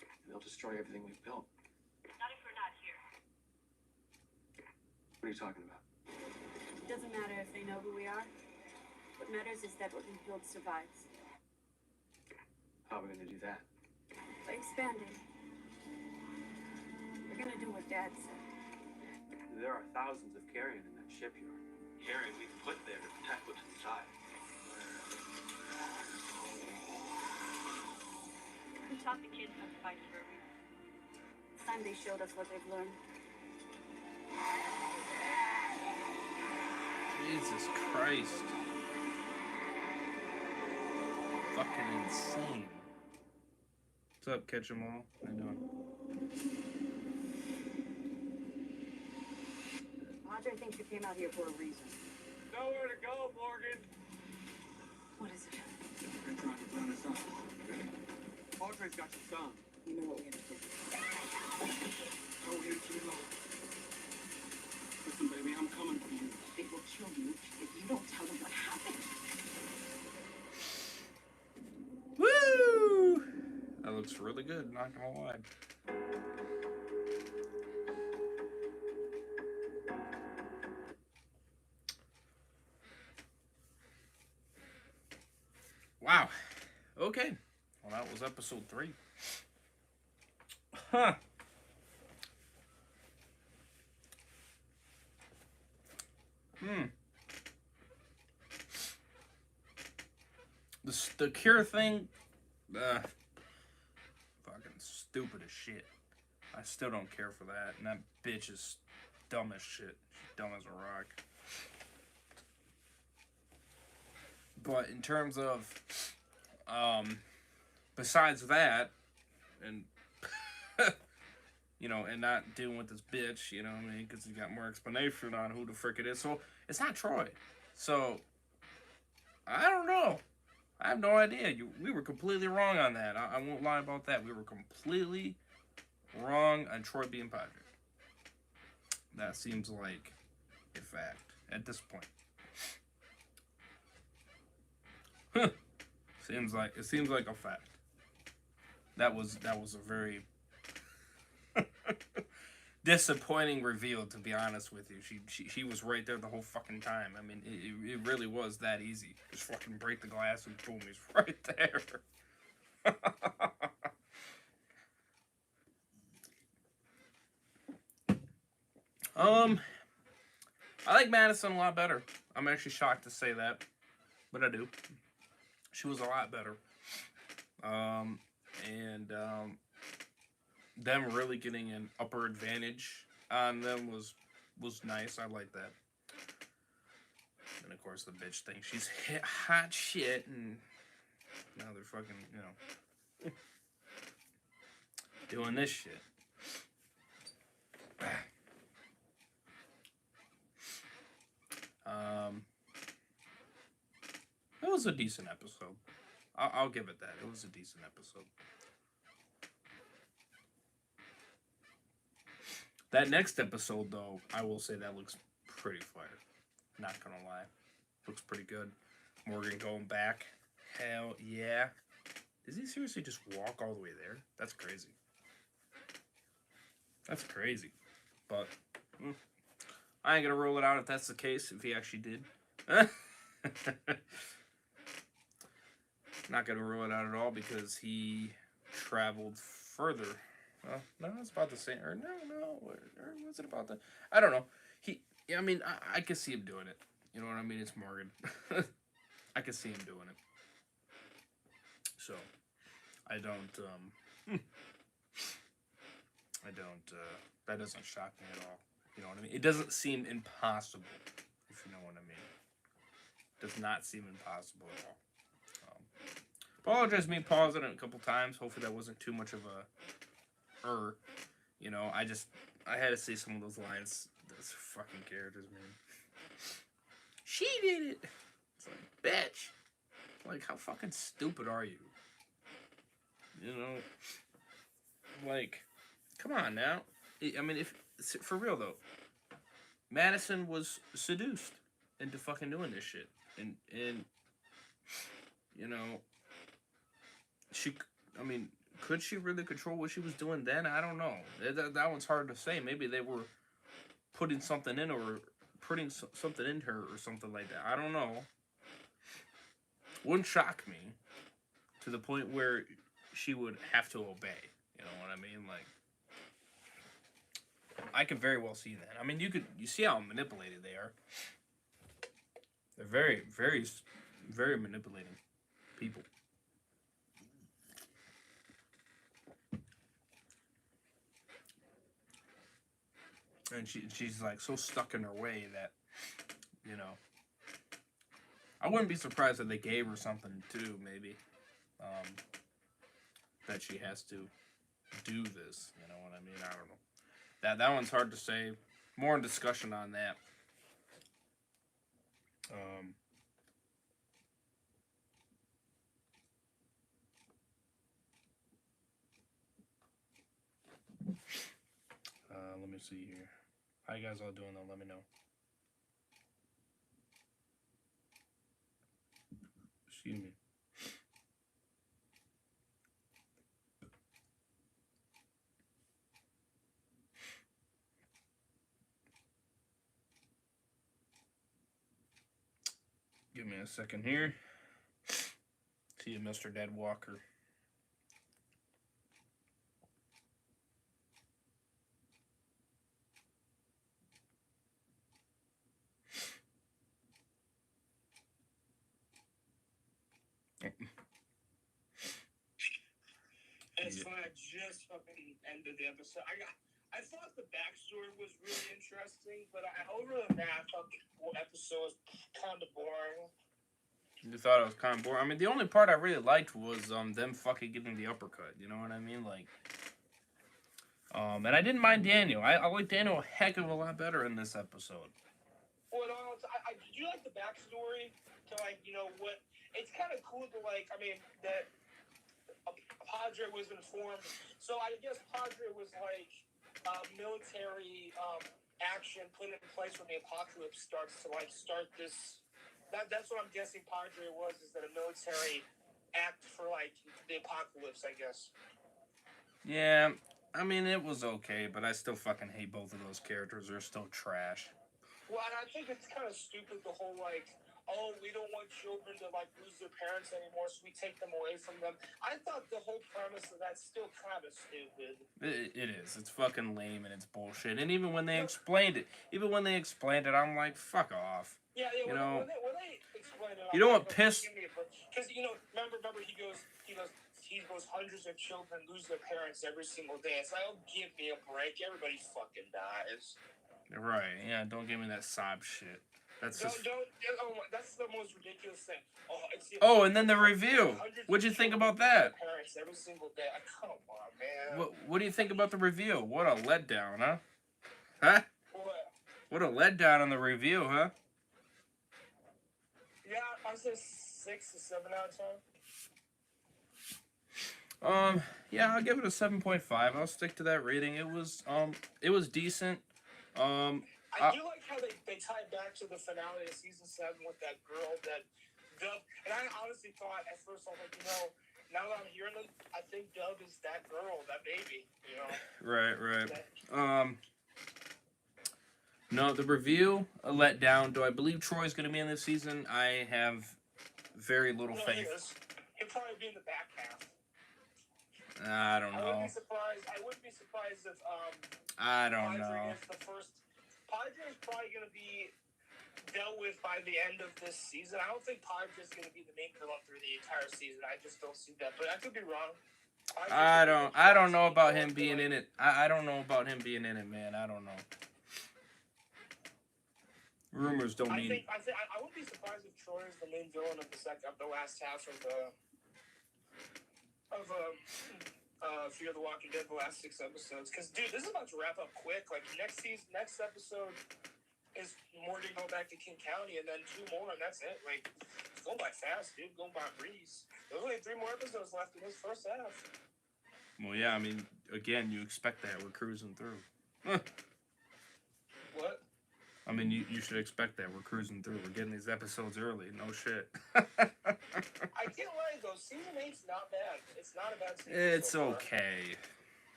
And they'll destroy everything we've built. Not if we're not here. What are you talking about? it doesn't matter if they know who we are. What matters is that what we build survives. How are we going to do that? By expanding. We're gonna do what Dad said. There are thousands of carrion in that shipyard. Carrion we've put there to protect what's inside. We taught the kids how to fight for a reason. It's time they showed us what they've learned. Jesus Christ. Fucking insane. What's up, Catch 'em All? How you doing? Padre thinks you came out here for a reason. Nowhere to go, Morgan. What is it? They're trying to burn us up. Padre's got your son. You know what we have to do. Oh, here, Kilo. Listen, baby, I'm coming for you. It will kill you if you good, not gonna lie. Wow. Okay. Well, that was episode 3. Huh. The cure thing, fucking stupid as shit. I still don't care for that. And that bitch is dumb as shit. She's dumb as a rock. But in terms of, besides that, and, you know, and not dealing with this bitch, you know what I mean? Because he got more explanation on who the frick it is. So, it's not Troy. So, I don't know. I have no idea. We were completely wrong on that. I won't lie about that. We were completely wrong on Troy being Padre. That seems like a fact at this point. It seems like a fact. That was a very disappointing reveal, to be honest with you. She was right there the whole fucking time. I mean, it really was that easy. Just fucking break the glass and boom, he's right there. I like Madison a lot better. I'm actually shocked to say that, but I do. She was a lot better. Them really getting an upper advantage on them was nice. I like that. And of course the bitch thinks she's hot shit, and now they're fucking, you know, doing this shit. It was a decent episode. I'll give it that. It was a decent episode. That next episode, though, I will say that looks pretty fire. Not gonna lie. Looks pretty good. Morgan going back. Hell yeah. Does he seriously just walk all the way there? That's crazy. That's crazy. But I ain't gonna rule it out if that's the case, if he actually did. Not gonna rule it out at all because he traveled further. Well, no, it's about the same. Or no, or was it about the? I don't know. I mean, I could see him doing it. You know what I mean? It's Morgan. I could see him doing it. So, I don't. That doesn't shock me at all. You know what I mean? It doesn't seem impossible, if you know what I mean. It does not seem impossible at all. Apologize me pausing it a couple times. Hopefully that wasn't too much of a you know, I had to say some of those lines. Those fucking characters, man. She did it. It's like, bitch. Like, how fucking stupid are you? You know, like, come on now. I mean, if for real though, Madison was seduced into fucking doing this shit, and you know, could she really control what she was doing then? I don't know. That one's hard to say. Maybe they were putting something in her or something like that. I don't know. Wouldn't shock me to the point where she would have to obey. You know what I mean? Like, I could very well see that. I mean, you see how manipulated they are. They're very, very, very manipulating people. And she's like so stuck in her way that, you know, I wouldn't be surprised if they gave her something too, maybe, that she has to do this. You know what I mean? I don't know. That one's hard to say. More discussion on that. Let me see here. How you guys all doing though? Let me know. Excuse me. Give me a second here. See you, Mr. Dead Walker. It's funny, I just fucking ended the episode. I thought the backstory was really interesting, but over than that, I thought the whole episode was kind of boring. You thought it was kind of boring? I mean, the only part I really liked was them fucking getting the uppercut. You know what I mean? Like, and I didn't mind Daniel. I like Daniel a heck of a lot better in this episode. Well, did you like the backstory to, like, you know, what? It's kind of cool to, like, I mean, that Padre was informed. So I guess Padre was, like, military action put in place when the apocalypse starts to, like, start this. That's what I'm guessing Padre was, is that a military act for, like, the apocalypse, I guess. Yeah, I mean, it was okay, but I still fucking hate both of those characters. They're still trash. Well, and I think it's kind of stupid, the whole, like, oh, we don't want children to, like, lose their parents anymore, so we take them away from them. I thought the whole premise of that's still kind of stupid. It is. It's fucking lame and it's bullshit. And even when they explained it, I'm like, fuck off. Yeah, you know, when they explained it, you know what pissed? Because, you know, remember he goes, hundreds of children lose their parents every single day. It's like, oh, give me a break. Everybody fucking dies. Right, yeah, don't give me that sob shit. That's just... that's the most ridiculous thing. And then the review. What'd you think about that? Parents every single day. Come on, man. What do you think about the review? What a letdown, huh? Huh? What a letdown on the review, huh? Yeah, I say 6 to 7 out of 10. Yeah, I'll give it a 7.5. I'll stick to that rating. It was decent. I do like how they tie it back to the finale of season 7 with that girl that Dub. And I honestly thought at first, I was like, you know, now that I'm hearing it, I think Dub is that girl, that baby, you know. Right. No, the review, a letdown. Do I believe Troy's going to be in this season? I have very little faith. He'll probably be in the back half. I don't know. I wouldn't be surprised if I don't know. Padre's probably going to be dealt with by the end of this season. I don't think Padre's going to be the main villain through the entire season. I just don't see that, but I could be wrong. I don't know about him being in it. I don't know about him being in it, man. I don't know. Rumors don't mean. I wouldn't be surprised if Troy is the main villain of the last half of Fear the Walking Dead, the last 6 episodes. Because, dude, this is about to wrap up quick. Like, next episode is Morty going back to King County, and then 2 more, and that's it. Like, it's going by fast, dude. Going by breeze. There's only 3 more episodes left in this first half. Well, yeah, I mean, again, you expect that. We're cruising through. What? I mean, you should expect that. We're cruising through. We're getting these episodes early. No shit. I can't lie, though. Season 8's not bad. It's not a bad season. It's so okay.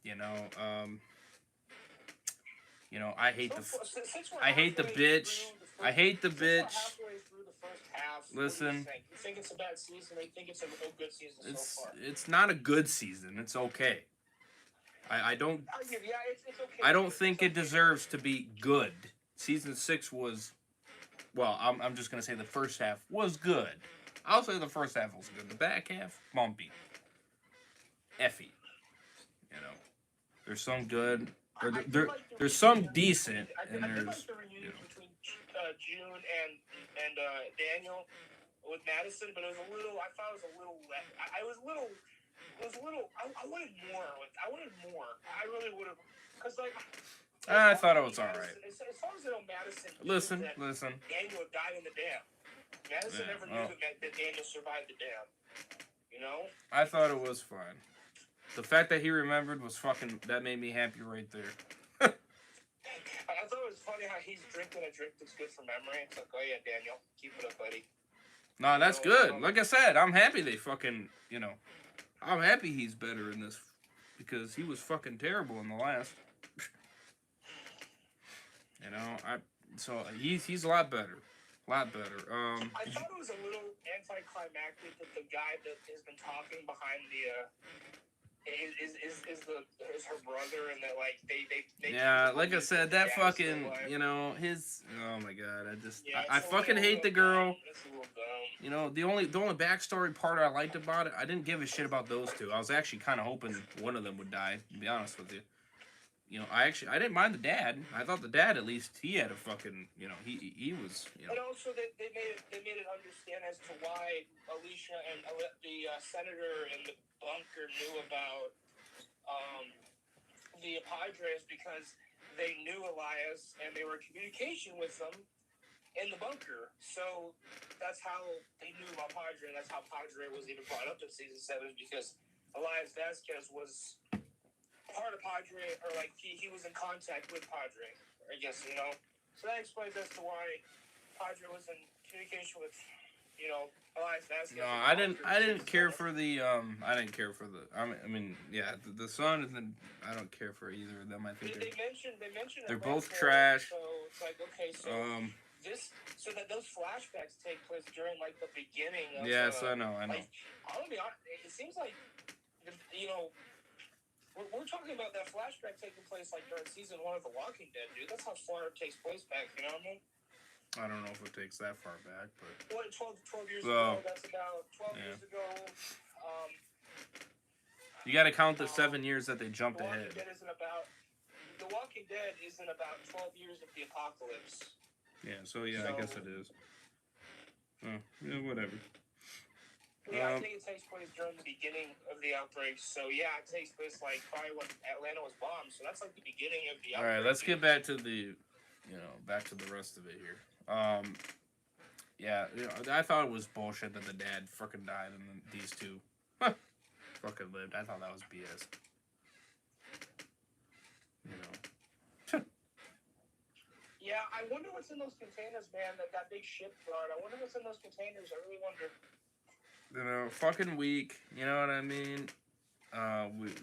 You know, I hate I hate the bitch. I hate the bitch. Halfway through the first half. Listen. You think it's a bad season? Or you think it's a real good season so far? It's not a good season. It's okay. I don't. Yeah, it's okay. I don't think it deserves to be good. Season 6 was, well, I'm just gonna say the first half was good. I'll say the first half was good. The back half, bumpy, effy. You know, there's some good, or there's some decent, and there's. Like the reunion between June and Daniel with Madison, but it was a little. I thought it was a little wet. I was a little. It was a little. I wanted more. I wanted more. I really would have, because like. I thought it was all right. As far as I know, Madison. Listen. Daniel died in the dam. Madison never knew that Daniel survived the dam. You know. I thought it was fine. The fact that he remembered was fucking. That made me happy right there. I thought it was funny how he's drinking a drink that's good for memory. It's like, oh yeah, Daniel, keep it up, buddy. No, that's good. Like I said, I'm happy they fucking. I'm happy he's better in this because he was fucking terrible in the last. So he's a lot better. A lot better. I thought it was a little anticlimactic that the guy that has been talking behind the is her brother, and that like they yeah, like I said, that dad's fucking, still alive. you know, his. Oh my god, I just, Yeah, I it's a fucking little- hate the girl. dumb. It's a little dumb. You know, the only backstory part I liked about it, I didn't give a shit about those two. I was actually kind of hoping one of them would die. To be honest with you. You know, I didn't mind the dad. I thought the dad, at least, he had a fucking, you know, he was, you know. And also, they made it understand as to why Alicia and the senator in the bunker knew about the Padres, because they knew Elias and they were in communication with them in the bunker. So that's how they knew about Padre, and that's how Padre was even brought up in season 7, because Elias Vasquez was part of Padre, or like he was in contact with Padre, I guess, you know. So that explains as to why Padre was in communication with, you know, Elias Vasquez. No, I didn't care for the I mean, yeah, the son and I don't care for either of them. I think they mentioned they're it both right trash. there, so it's like, okay, so so that those flashbacks take place during like the beginning of yes, I know. Like, I'll be honest, it seems like, you know, we're talking about that flashback taking place like during season 1 of The Walking Dead, dude. That's how far it takes place back, you know what I mean? I don't know if it takes that far back, but 12 years ago, that's about 12 years ago. You got to count the 7 years that they jumped ahead. The Walking Dead isn't about 12 years of the apocalypse. Yeah, so I guess it is. Oh, yeah, whatever. Yeah, I think it takes place during the beginning of the outbreak. So yeah, it takes place like probably when Atlanta was bombed. So that's like the beginning of the outbreak. All right, let's get back to the, back to the rest of it here. Yeah, I thought it was bullshit that the dad fucking died and then these two fucking lived. I thought that was BS. You know. Yeah, I wonder what's in those containers, man. That big shipyard. I wonder what's in those containers. I really wonder. You know, fucking weak. You know what I mean?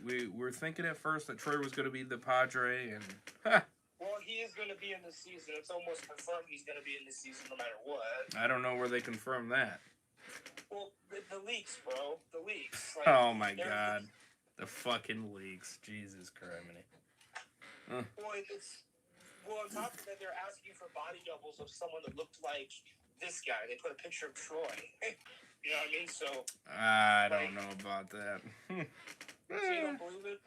We were thinking at first that Troy was going to be the Padre, and well, he is going to be in the season. It's almost confirmed he's going to be in the season no matter what. I don't know where they confirmed that. Well, the leaks, bro. The leaks. Like, oh my god, the fucking leaks. Jesus Christ. Well, on top of that, they're asking for body doubles of someone that looked like this guy. They put a picture of Troy. You know what I mean? So I don't know about that. So you don't believe it?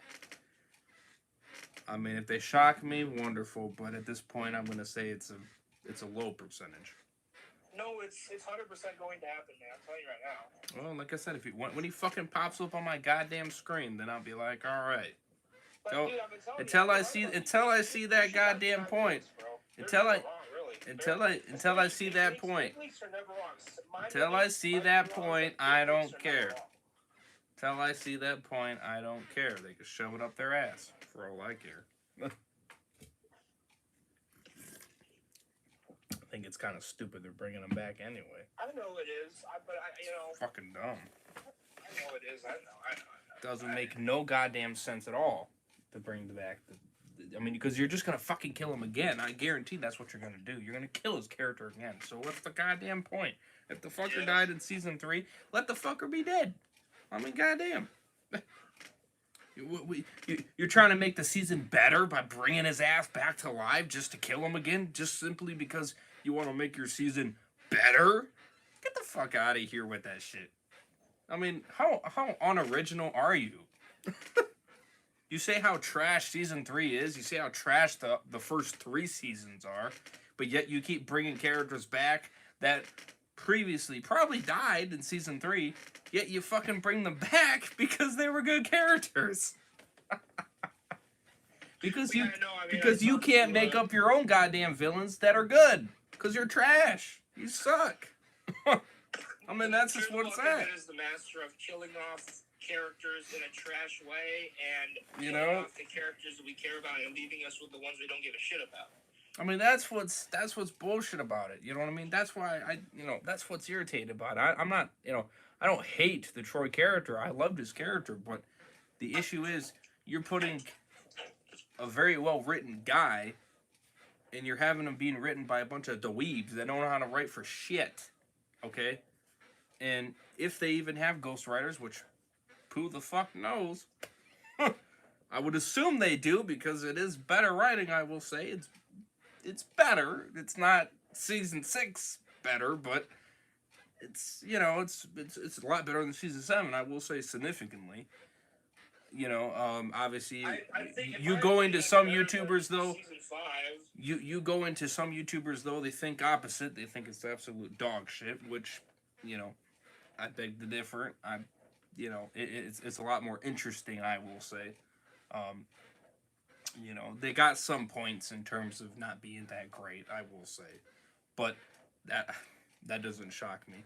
I mean, if they shock me, wonderful. But at this point, I'm gonna say it's a low percentage. No, it's 100% going to happen, man. I'm telling you right now. Well, like I said, if when he fucking pops up on my goddamn screen, then I'll be like, all right. So, until I see that goddamn point. Until I see that point. Until I see that point, I don't care. Until I see that point, I don't care. They can shove it up their ass for all I care. I think it's kind of stupid they're bringing them back anyway. I know it is, but you know. Fucking dumb. I know it is. I know. Doesn't make no goddamn sense at all to bring back I mean, because you're just gonna fucking kill him again. I guarantee that's what you're gonna do. You're gonna kill his character again. So what's the goddamn point? If the fucker died in season 3, let the fucker be dead. I mean, goddamn. You're trying to make the season better by bringing his ass back to life just to kill him again, just simply because you want to make your season better? Get the fuck out of here with that shit. I mean, how unoriginal are you? You say how trash season 3 is. You say how trash the first 3 seasons are. But yet you keep bringing characters back that previously probably died in season 3. Yet you fucking bring them back because they were good characters. because you can't make up your own goddamn villains that are good. Because you're trash. You suck. I mean, that's just what it's at. Is the master of killing off characters in a trash way and off the characters that we care about and leaving us with the ones we don't give a shit about. I mean, that's what's bullshit about it. You know what I mean? That's why that's what's irritated about it. I'm not, I don't hate the Troy character. I loved his character, but the issue is you're putting a very well written guy and you're having them being written by a bunch of dweebs that don't know how to write for shit, okay? And if they even have ghostwriters, which who the fuck knows? I would assume they do, because it is better writing, I will say. It's better. It's not season 6 better, but it's, you know, it's a lot better than season 7, I will say, significantly. You know, obviously, you go into some YouTubers, though, you go into some YouTubers, though, they think opposite. They think it's absolute dog shit, which, you know, I beg to differ. You know, it's a lot more interesting, I will say. You know, they got some points in terms of not being that great, I will say. But that doesn't shock me.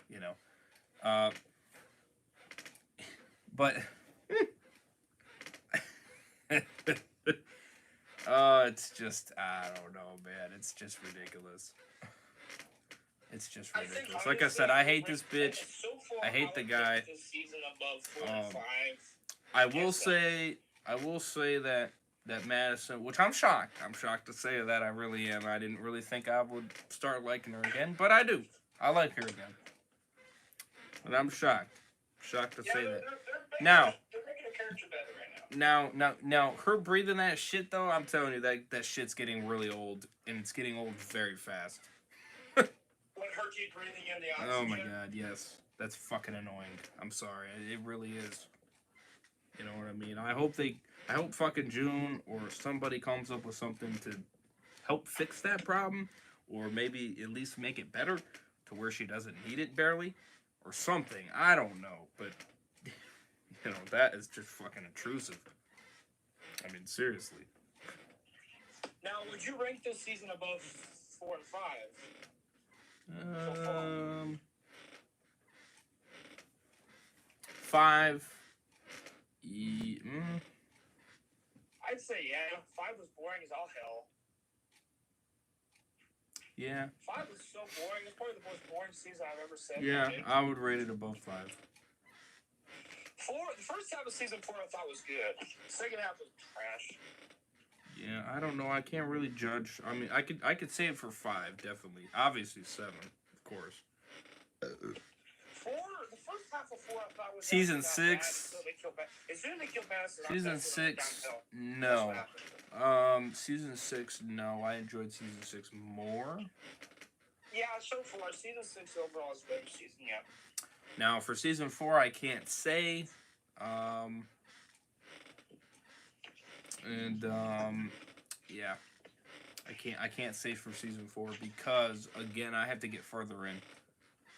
You know. But it's just, I don't know, man. It's just ridiculous. It's just ridiculous. Like I said, I hate this bitch. I hate the guy. I will say that Madison, which I'm shocked. I'm shocked to say that. I really am. I didn't really think I would start liking her again, but I do. I like her again. And I'm shocked. Shocked to say that. Now, her breathing that shit, though, I'm telling you, that shit's getting really old, and it's getting old very fast. When her keep breathing in the oxygen. Oh my god, yes. That's fucking annoying. I'm sorry. It really is. You know what I mean? I hope fucking June or somebody comes up with something to help fix that problem, or maybe at least make it better to where she doesn't need it barely, or something. I don't know, but you know, that is just fucking intrusive. I mean, seriously. Now, would you rank this season above 4 and 5? 5. I'd say yeah. 5 was boring as all hell. Yeah. 5 was so boring. It's probably the most boring season I've ever seen. Yeah, I would rate it above 5. 4. The first half of season 4 I thought was good. The second half was trash. Yeah, I don't know. I can't really judge. I mean, I could say it for 5, definitely. Obviously 7, of course. 4. The first half of 4 I thought was season 6. As soon as they killed Madison, season 6, no. Season 6, no. I enjoyed season 6 more. Yeah, so far season 6 overall is better season. Yeah. Now for season 4, I can't say. Yeah. I can't say for season 4 because again I have to get further in.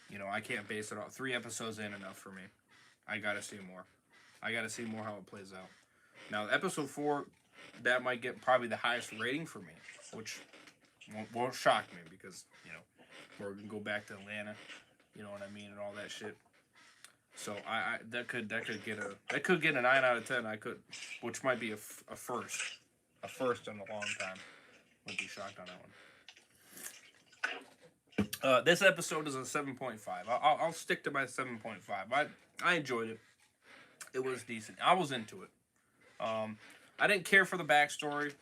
You know, I can't base it on 3 episodes ain't enough for me. I gotta see more. I gotta see more how it plays out. Now episode 4, that might get probably the highest rating for me, which won't shock me because, you know, we're gonna go back to Atlanta, you know what I mean, and all that shit. So that could get a 9 out of 10. Which might be a first in a long time. Wouldn't be shocked on that one. This episode is a 7.5. I'll stick to my 7.5. I enjoyed it. It was decent. I was into it. I didn't care for the backstory.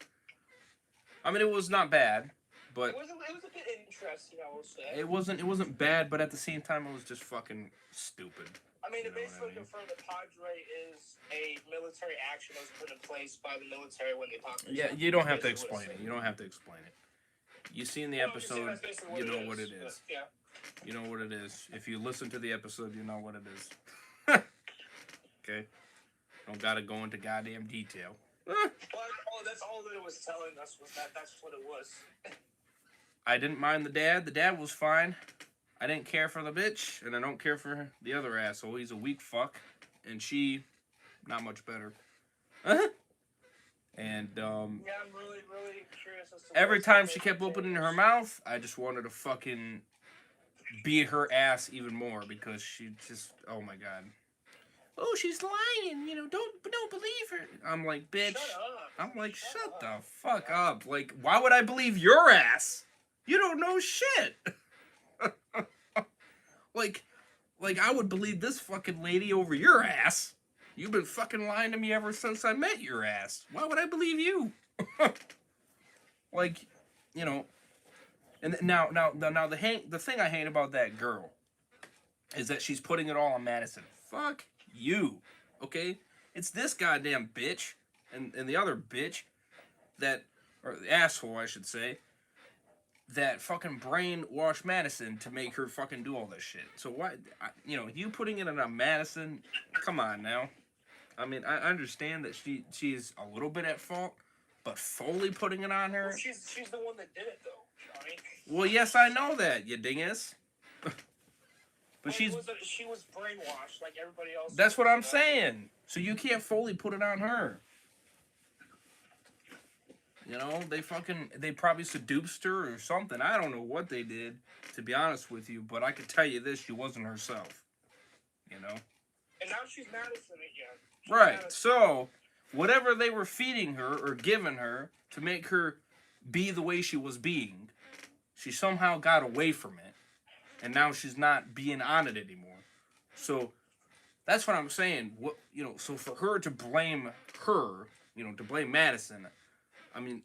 I mean, it was not bad, but it was a bit interesting, I will say. It wasn't bad, but at the same time, it was just fucking stupid. I mean, it basically confirmed that Padre is a military action that was put in place by the military when they talked. Yeah, you don't have to explain it. You don't have to explain it. You see in the episode, you know what it is. Yeah. You know what it is. If you listen to the episode, you know what it is. Okay? Don't gotta go into goddamn detail. Well, that's all that it was telling us was that's what it was. I didn't mind the dad. The dad was fine. I didn't care for the bitch, and I don't care for the other asshole. He's a weak fuck, and she, not much better. And yeah, I'm really, really curious as to every time she kept opening her mouth, I just wanted to fucking beat her ass even more because she just, oh my god. Oh, she's lying. You know, don't believe her. I'm like, bitch. Shut up. I'm like, shut the fuck up. Like, why would I believe your ass? You don't know shit. Like I would believe this fucking lady over your ass. You've been fucking lying to me ever since I met your ass. Why would I believe you? Like, you know, and now the thing I hate about that girl is that she's putting it all on Madison. Fuck you, okay? It's this goddamn bitch and the other bitch that, or the asshole, I should say, that fucking brainwashed Madison to make her fucking do all this shit. So why, you know, you putting it on Madison? Come on now. I mean, I understand that she's a little bit at fault, but fully putting it on her. Well, she's the one that did it though, Johnny. Well, yes, I know that, you dingus. But she was brainwashed like everybody else. That's what I'm saying. So you can't fully put it on her. You know, they probably seduced her or something. I don't know what they did, to be honest with you, but I can tell you this, she wasn't herself. You know? And now she's Madison again. Right. Madison. So, whatever they were feeding her or giving her to make her be the way she was being, she somehow got away from it. And now she's not being on it anymore. So, that's what I'm saying. What, you know, so for her to blame her, you know, to blame Madison, I mean,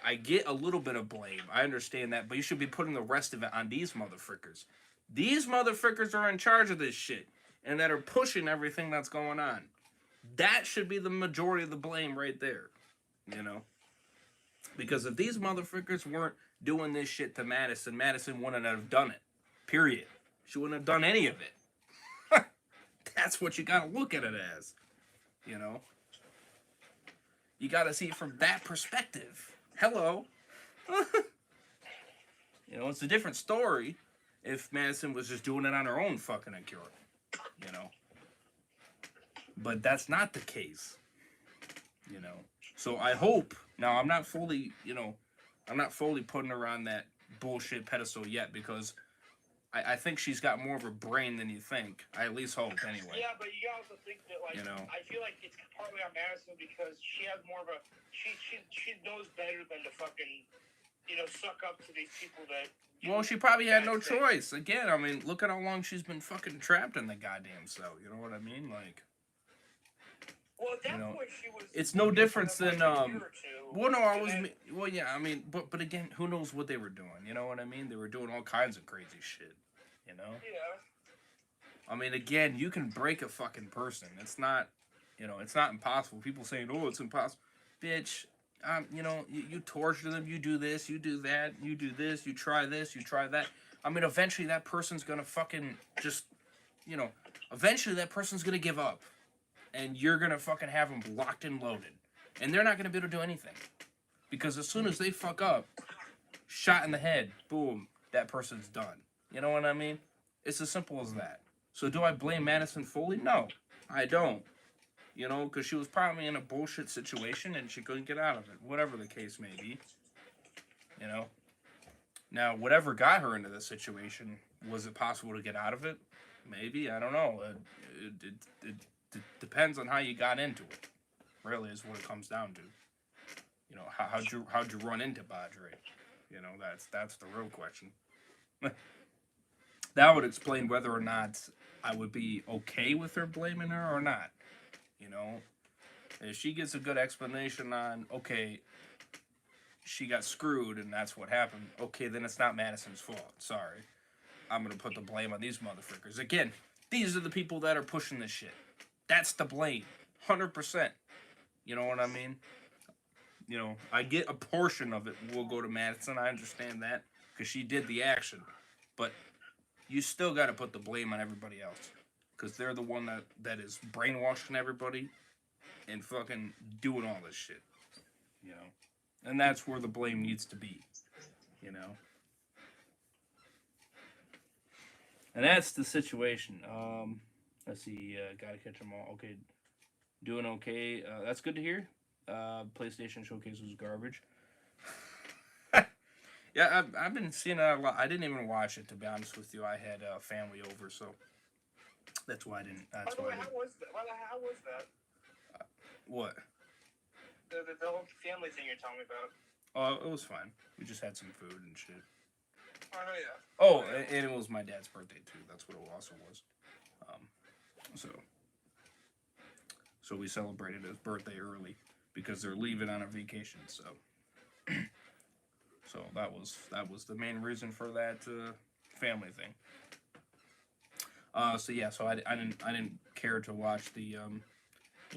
I get a little bit of blame. I understand that, but you should be putting the rest of it on these motherfuckers. These motherfuckers are in charge of this shit, and that are pushing everything that's going on. That should be the majority of the blame right there, you know? Because if these motherfuckers weren't doing this shit to Madison, Madison wouldn't have done it. Period. She wouldn't have done any of it. That's what you gotta look at it as, you know? You gotta see it from that perspective. Hello. You know, it's a different story if Madison was just doing it on her own fucking account, you know. But that's not the case, you know. So I hope, now I'm not fully, you know, I'm not fully putting her on that bullshit pedestal yet, because I think she's got more of a brain than you think. I at least hope, anyway. Yeah, but you also think that, like, you know, I feel like it's partly on Madison because she has more of a, she knows better than to fucking, you know, suck up to these people that. Well, she probably had no choice. Again, I mean, look at how long she's been fucking trapped in the goddamn cell. You know what I mean? Like, well, at that you know, point she was. it's no difference than well, no, I was. Well, yeah, I mean, but again, who knows what they were doing? You know what I mean? They were doing all kinds of crazy shit. You know? Yeah. I mean, again, you can break a fucking person. It's not, you know, it's not impossible. People saying, "Oh, it's impossible," bitch. You know, you torture them. You do this. You do that. You do this. You try this. You try that. I mean, eventually that person's gonna fucking just, you know, eventually that person's gonna give up, and you're gonna fucking have them locked and loaded, and they're not gonna be able to do anything, because as soon as they fuck up, shot in the head, boom, that person's done. You know what I mean? It's as simple as that. So do I blame Madison fully? No, I don't. You know, because she was probably in a bullshit situation and she couldn't get out of it. Whatever the case may be. You know? Now, whatever got her into this situation, was it possible to get out of it? Maybe. I don't know. It depends on how you got into it. Really is what it comes down to. You know, how'd you run into Badre? You know, that's the real question. That would explain whether or not I would be okay with her blaming her or not. You know, if she gets a good explanation on, okay, she got screwed and that's what happened, okay, then it's not Madison's fault. Sorry. I'm going to put the blame on these motherfuckers. Again, these are the people that are pushing this shit. That's the blame. 100%. You know what I mean? You know, I get a portion of it will go to Madison. I understand that because she did the action. But you still got to put the blame on everybody else, because they're the one that is brainwashing everybody and fucking doing all this shit, you know? And that's where the blame needs to be, you know? And that's the situation. Let's see, gotta catch them all. Okay, doing okay. That's good to hear. PlayStation Showcase was garbage. Yeah, I've been seeing that a lot. I didn't even watch it, to be honest with you. I had family over, so that's why I didn't. That's By the why way, how was that? How was that? What? The whole family thing you're telling me about. Oh, it was fine. We just had some food and shit. Oh, yeah. Oh, and it was my dad's birthday, too. That's what it also was. So we celebrated his birthday early because they're leaving on a vacation, so. So that was the main reason for that family thing. So yeah, so I didn't care to watch the you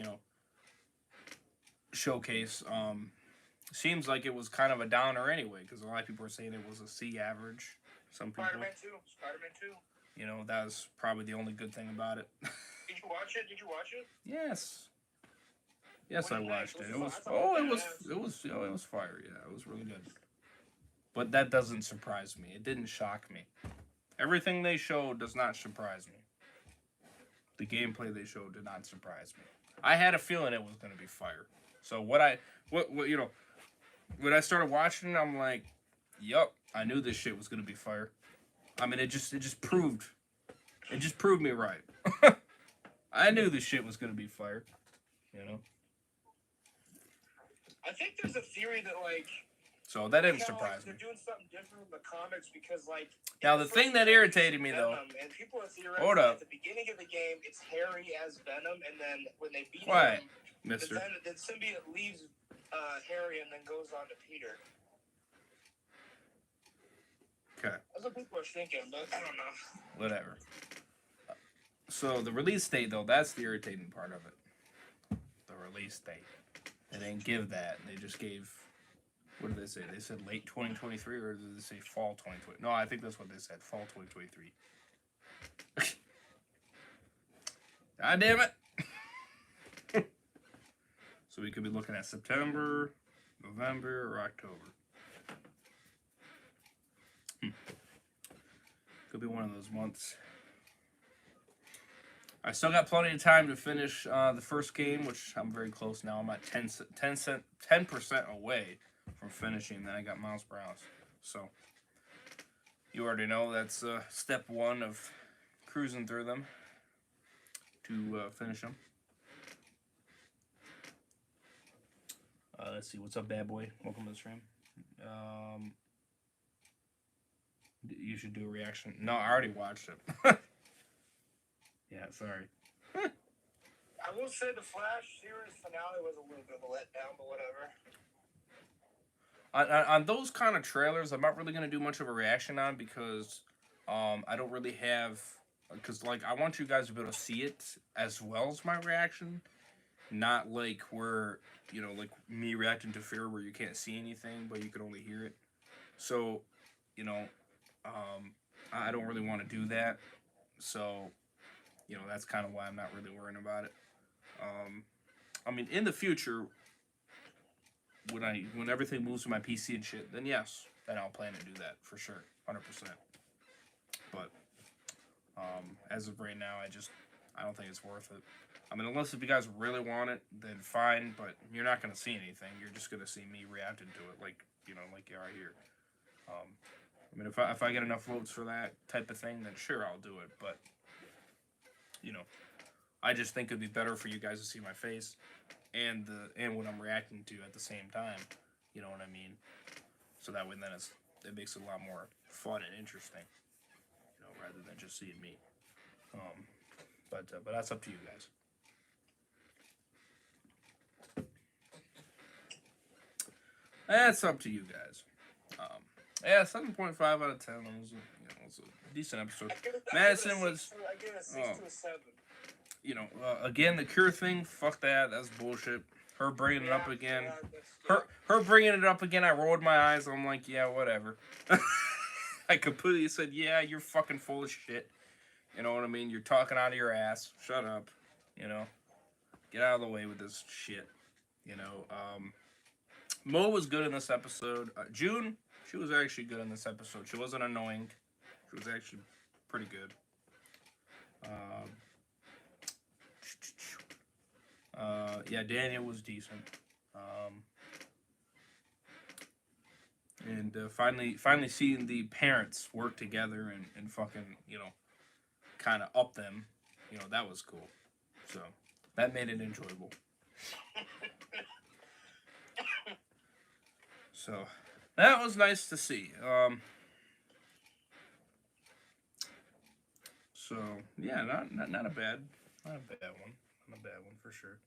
know, showcase. Seems like it was kind of a downer anyway, because a lot of people are saying it was a C average. Some people. Spider-Man 2. You know, that was probably the only good thing about it. Did you watch it? Yes. Yes, I watched it. It was fire. Yeah, it was really good. But that doesn't surprise me. It didn't shock me. Everything they showed does not surprise me. The gameplay they showed did not surprise me. I had a feeling it was going to be fire. So what you know, when I started watching it, I'm like, yup, I knew this shit was going to be fire. I mean, it just proved me right. I knew this shit was going to be fire. You know? I think there's a theory that, like... So that didn't surprise me. They're doing something different in the comics because, like... Now, the thing that irritated me, though... And people are theorizing hold up. at the beginning of the game, it's Harry as Venom, and then when they beat Quiet, him... mister. The symbiote leaves Harry and then goes on to Peter. Okay. That's what people are thinking, but I don't know. Whatever. So, the release date, though, that's the irritating part of it. The release date. They didn't give that. They just gave... What did they say? They said late 2023, or did they say fall 2020? No, I think that's what they said. Fall 2023. God damn it! So we could be looking at September, November, or October. Could be one of those months. I still got plenty of time to finish the first game, which I'm very close now. I'm at 10% away from finishing. Then I got Miles Morales. So you already know that's step one of cruising through them to finish them. Let's see. What's up, bad boy? Welcome to the stream. You should do a reaction. No, I already watched it. Yeah, sorry. I will say the Flash series finale was a little bit of a letdown, but whatever. On those kind of trailers, I'm not really going to do much of a reaction on because I don't really have... Because, like, I want you guys to be able to see it as well as my reaction. Not like where, you know, like me reacting to Fear where you can't see anything, but you can only hear it. So, you know, I don't really want to do that. So, you know, that's kind of why I'm not really worrying about it. I mean, in the future, when everything moves to my PC and shit, then yes, then I'll plan to do that for sure, 100%. But as of right now, I don't think it's worth it. I mean, unless if you guys really want it, then fine. But you're not gonna see anything. You're just gonna see me reacting to it, like you know, like you are here. I mean, if I get enough votes for that type of thing, then sure, I'll do it. But you know, I just think it'd be better for you guys to see my face and what I'm reacting to at the same time. You know what I mean? So that way, then it makes it a lot more fun and interesting. You know, rather than just seeing me. But that's up to you guys. That's up to you guys. Yeah, 7.5 out of 10. It was a decent episode. Madison was... I give it a 6 to a 7. You know, again, the Cure thing, fuck that. That's bullshit. Her bringing it up again. Her bringing it up again, I rolled my eyes. I'm like, yeah, whatever. I completely said, yeah, you're fucking full of shit. You know what I mean? You're talking out of your ass. Shut up. You know? Get out of the way with this shit. You know, Mo was good in this episode. June, she was actually good in this episode. She wasn't annoying. She was actually pretty good. Yeah, Daniel was decent. And finally seeing the parents work together and fucking, you know, kind of up them, you know, that was cool. So, that made it enjoyable. So, that was nice to see. So, yeah, not a bad one. Not a bad one for sure.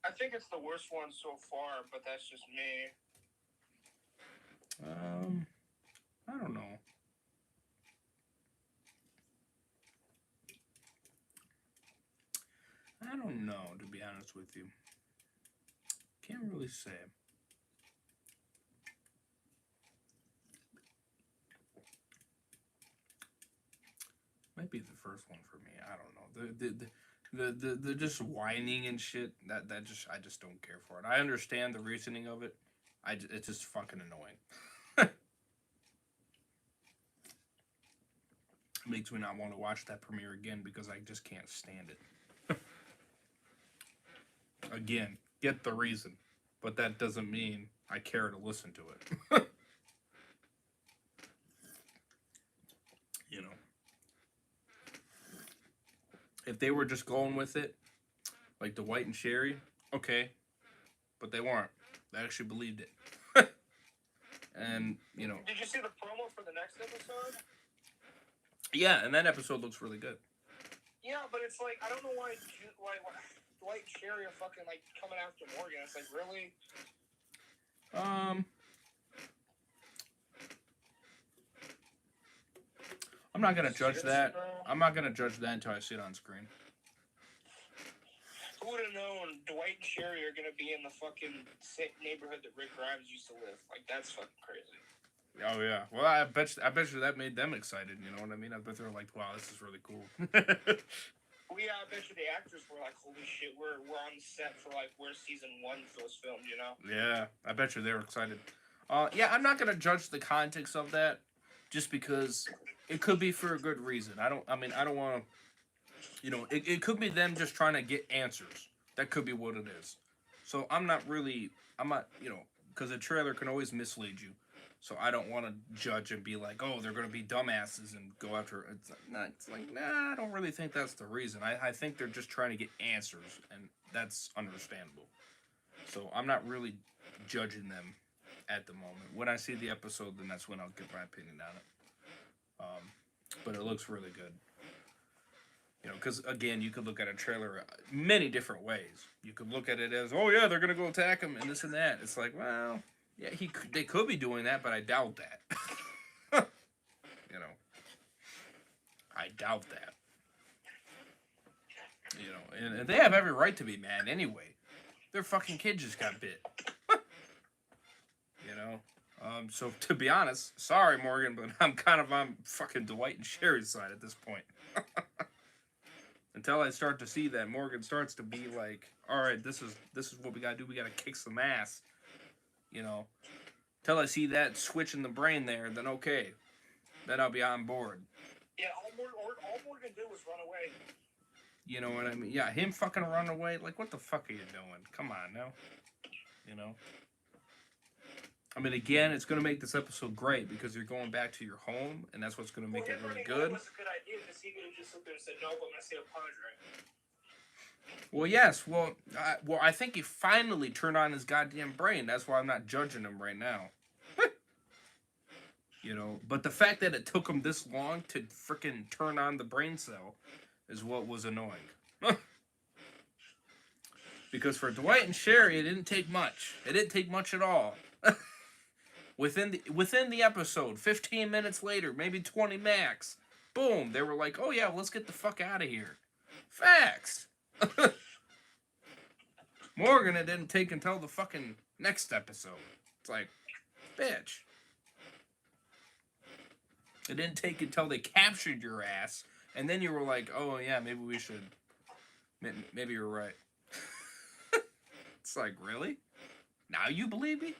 I think it's the worst one so far, but that's just me. I don't know. I don't know, to be honest with you. Can't really say. Might be the first one for me. I don't know. The just whining and shit. I just don't care for it. I understand the reasoning of it. It's just fucking annoying. Makes me not want to watch that premiere again because I just can't stand it. Again, get the reason, but that doesn't mean I care to listen to it. You know, if they were just going with it, like Dwight and Sherry, okay, but they weren't. They actually believed it. And, you know. Did you see the promo for the next episode? Yeah, and that episode looks really good. Yeah, but it's like, I don't know why Dwight and Sherry are fucking, like, coming after Morgan. It's like, really? I'm not gonna judge that. I'm not gonna judge that until I see it on screen. Who would have known Dwight and Sherry are gonna be in the fucking same neighborhood that Rick Grimes used to live? Like, that's fucking crazy. Oh yeah. Well, I bet you that made them excited. You know what I mean? I bet they're like, "Wow, this is really cool." Well, yeah, I bet you the actors were like, "Holy shit, we're on set for like where season 1 was filmed," you know? Yeah, I bet you they were excited. Yeah, I'm not gonna judge the context of that, just because it could be for a good reason. I don't want to. You know, it could be them just trying to get answers. That could be what it is. So I'm not, you know, because a trailer can always mislead you. So I don't want to judge and be like, oh, they're going to be dumbasses and go after. It's like, nah, I don't really think that's the reason. I think they're just trying to get answers, and that's understandable. So I'm not really judging them at the moment. When I see the episode, then that's when I'll give my opinion on it. But it looks really good. You know, because, again, you could look at a trailer many different ways. You could look at it as, oh, yeah, they're going to go attack him and this and that. It's like, well, yeah, they could be doing that, but I doubt that. You know, I doubt that. You know, and they have every right to be mad anyway. Their fucking kid just got bit. You know? So, to be honest, sorry, Morgan, but I'm kind of on fucking Dwight and Sherry's side at this point. Until I start to see that Morgan starts to be like, all right, this is what we gotta do. We gotta kick some ass, you know. Until I see that switch in the brain there, then okay, then I'll be on board. Yeah, all Morgan did was run away. You know what I mean? Yeah, him fucking run away. Like, what the fuck are you doing? Come on now. You know. I mean, again, it's gonna make this episode great because you're going back to your home, and that's what's gonna make it really good. It was a good idea because he could have just looked there and said, no, but I'm gonna stay with Padre. Well, yes. Well, I think he finally turned on his goddamn brain. That's why I'm not judging him right now. You know, but the fact that it took him this long to freaking turn on the brain cell is what was annoying. Because for Dwight and Sherry, it didn't take much. It didn't take much at all. Within the episode, 15 minutes later, maybe 20 max, boom, they were like, oh yeah, let's get the fuck out of here. Facts. Morgan, it didn't take until the fucking next episode. It's like, bitch. It didn't take until they captured your ass, and then you were like, oh yeah, maybe we should. Maybe you're right. It's like, really? Now you believe me?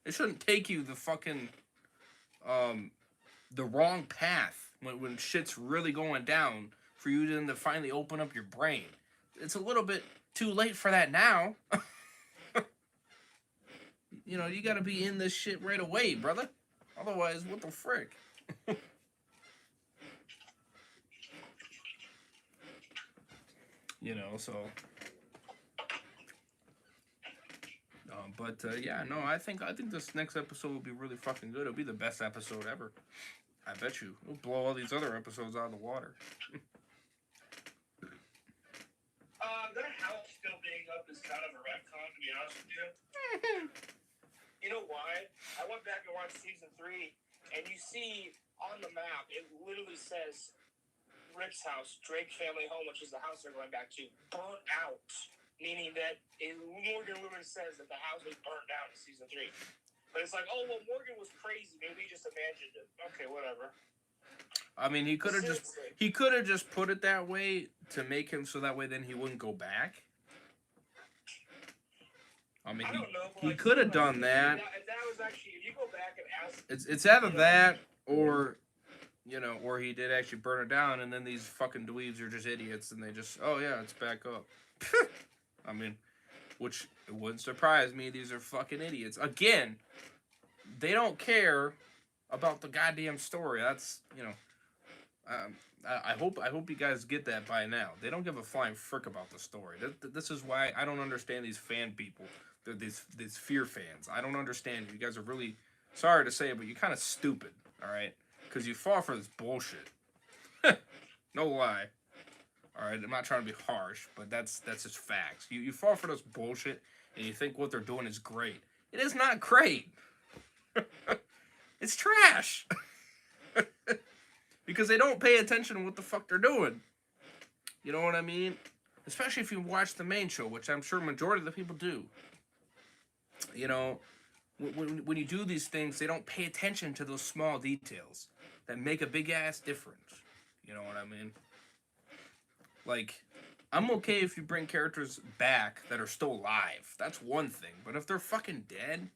It shouldn't take you the fucking, the wrong path when shit's really going down for you then to finally open up your brain. It's a little bit too late for that now. You know, you gotta be in this shit right away, brother. Otherwise, what the frick? You know, so... yeah, no, I think this next episode will be really fucking good. It'll be the best episode ever. I bet you. It'll blow all these other episodes out of the water. That house still being up is kind of a retcon, to be honest with you. You know why? right? I went back and watched season 3, and you see on the map, it literally says Rick's house, Drake family home, which is the house they're going back to, burnt out. Meaning that Morgan literally says that the house was burnt down in season 3. But it's like, oh, well, Morgan was crazy. Maybe he just imagined it. Okay, whatever. I mean, he could have just put it that way to make him so that way then he wouldn't go back. I mean, he could have done that. That was actually, if you go back and ask... It's either that or, you know, or he did actually burn it down and then these fucking dweebs are just idiots and they just, oh yeah, it's back up. I mean, which it wouldn't surprise me. These are fucking idiots. Again, they don't care about the goddamn story. That's, you know... I hope you guys get that by now. They don't give a flying frick about the story. This is why I don't understand these fan people. They're these Fear fans. I don't understand you. You guys are really, sorry to say it, but you're kind of stupid, all right? Because you fall for this bullshit. No lie. All right, I'm not trying to be harsh, but that's just facts. You fall for this bullshit, and you think what they're doing is great. It is not great. It's trash. Because they don't pay attention to what the fuck they're doing. You know what I mean? Especially if you watch the main show, which I'm sure majority of the people do. You know, when you do these things, they don't pay attention to those small details that make a big-ass difference. You know what I mean? Like, I'm okay if you bring characters back that are still alive. That's one thing. But if they're fucking dead,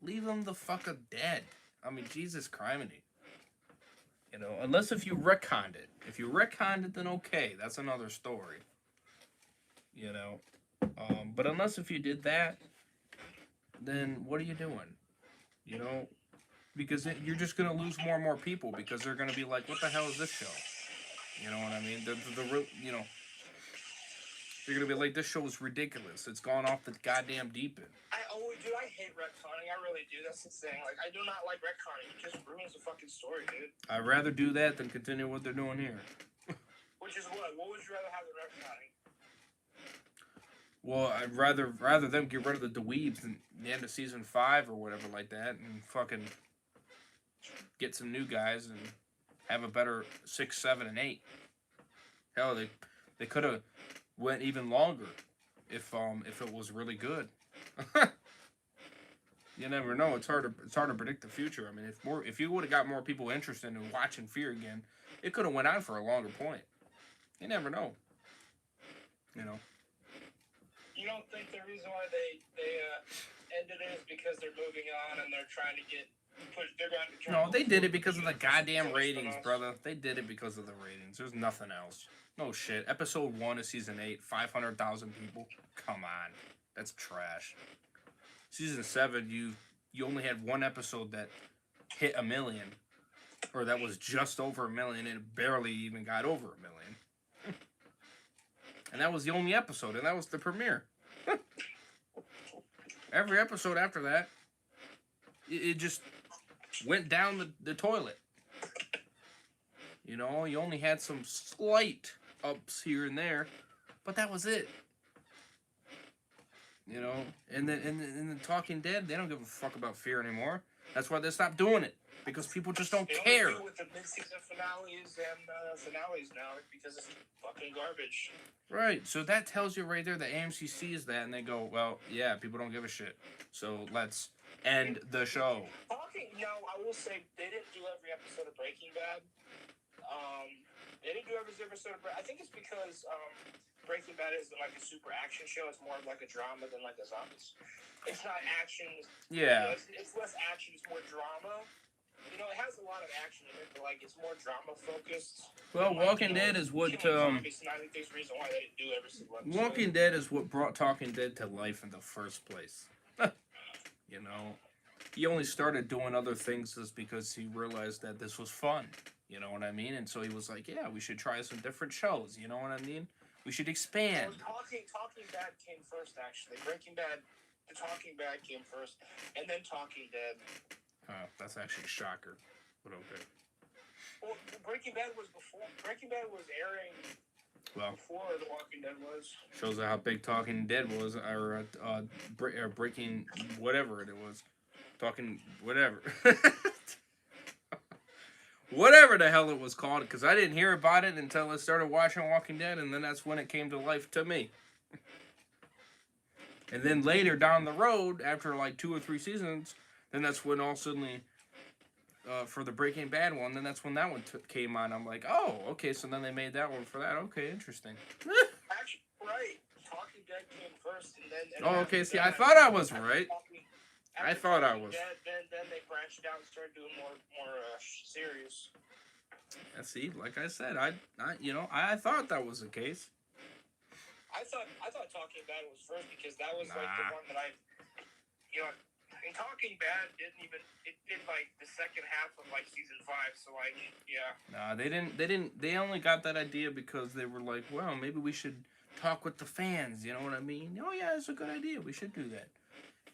leave them the fuck dead. I mean, Jesus criminy. You know, unless if you retconned it. If you retconned it, then okay. That's another story. You know. But unless if you did that, then what are you doing? You know? Because you're just going to lose more and more people because they're going to be like, what the hell is this show? You know what I mean? You know, you're going to be like, this show is ridiculous. It's gone off the goddamn deep end. I hate retconning. I really do. That's the thing. Like, I do not like retconning. It just ruins the fucking story, dude. I'd rather do that than continue what they're doing here. Which is what? What would you rather have than retconning? Well, I'd rather them get rid of the dweebs in the end of season 5 or whatever like that and fucking get some new guys and have a better 6, 7, and 8. Hell, they could have went even longer if it was really good. You never know. It's hard to predict the future. I mean, if you would have got more people interested in watching Fear again, it could have went on for a longer point. You never know. You know. You don't think the reason why they ended it is because they're moving on and they're trying to get pushed? No, they did it because of the goddamn ratings, brother. They did it because of the ratings. There's nothing else. No shit. Episode 1 of season 8, 500,000 people. Come on, that's trash. Season 7, you only had one episode that hit 1 million, or that was just over 1 million, and it barely even got over 1 million. And that was the only episode, and that was the premiere. Every episode after that, it just went down the toilet. You know, you only had some slight ups here and there, but that was it. You know, and the Talking Dead, they don't give a fuck about Fear anymore. That's why they stopped doing it, because people just don't care. They only do with the mid-season finales and finales now because it's fucking garbage. Right, so that tells you right there that AMC sees that and they go, well, yeah, people don't give a shit, so let's end the show. I will say they didn't do every episode of Breaking Bad. They didn't do every episode of I think it's because Breaking Bad isn't like a super action show. It's more of like a drama than like a zombies. It's not action. Yeah. You know, it's less action. It's more drama. You know, it has a lot of action in it, but like it's more drama focused. Well, Walking Dead is what Walking Dead is what brought Talking Dead to life in the first place. You know, he only started doing other things just because he realized that this was fun. You know what I mean? And so he was like, yeah, we should try some different shows. You know what I mean? We should expand. Well, Talking Bad came first, actually. Breaking Bad, the Talking Bad came first, and then Talking Dead. Oh, that's actually a shocker, but okay. Well, Breaking Bad was before. Breaking Bad was airing before The Walking Dead was. Shows how big Talking Dead was, or Breaking whatever it was. Talking whatever. Whatever the hell it was called, because I didn't hear about it until I started watching Walking Dead, and then that's when it came to life to me. And then later down the road, after like 2 or 3 seasons, then that's when all suddenly, for the Breaking Bad one, then that's when that one came on. I'm like, oh, okay, so then they made that one for that. Okay, interesting. Actually, right. Talking Dead came first, and then. And Oh, okay, see, I thought I was right. I thought I was. Then they branched out and started doing more series. Yeah, see, like I said, I thought that was the case. I thought Talking Bad was first because that was like the one that and Talking Bad did like the second half of like season 5, so like yeah. Nah, they didn't. They only got that idea because they were like, well, maybe we should talk with the fans. You know what I mean? Oh yeah, it's a good idea. We should do that.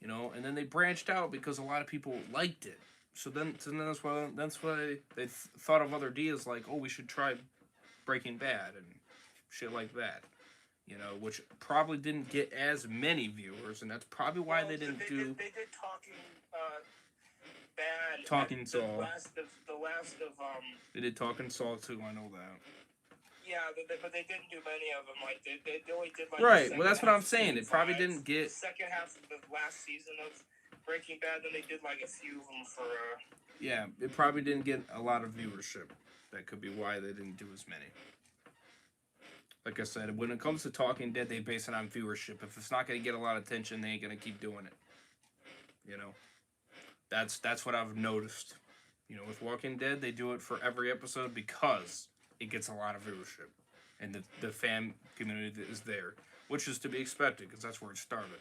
You know, and then they branched out because a lot of people liked it. So then that's why they thought of other ideas like, oh, we should try Breaking Bad and shit like that. You know, which probably didn't get as many viewers, and that's probably why they didn't do. They did Talking Bad. Talking Saul. The last of They did Talking Saul too. I know that. Yeah, but they didn't do many of them. Like they only did like. Right. Well, that's what I'm saying. It probably didn't get. The second half of the last season of Breaking Bad, then they did like a few of them for. Yeah, it probably didn't get a lot of viewership. That could be why they didn't do as many. Like I said, when it comes to Talking Dead, they base it on viewership. If it's not going to get a lot of attention, they ain't going to keep doing it. You know, that's what I've noticed. You know, with Walking Dead, they do it for every episode because it gets a lot of viewership, and the fan community that is there, which is to be expected because that's where it started.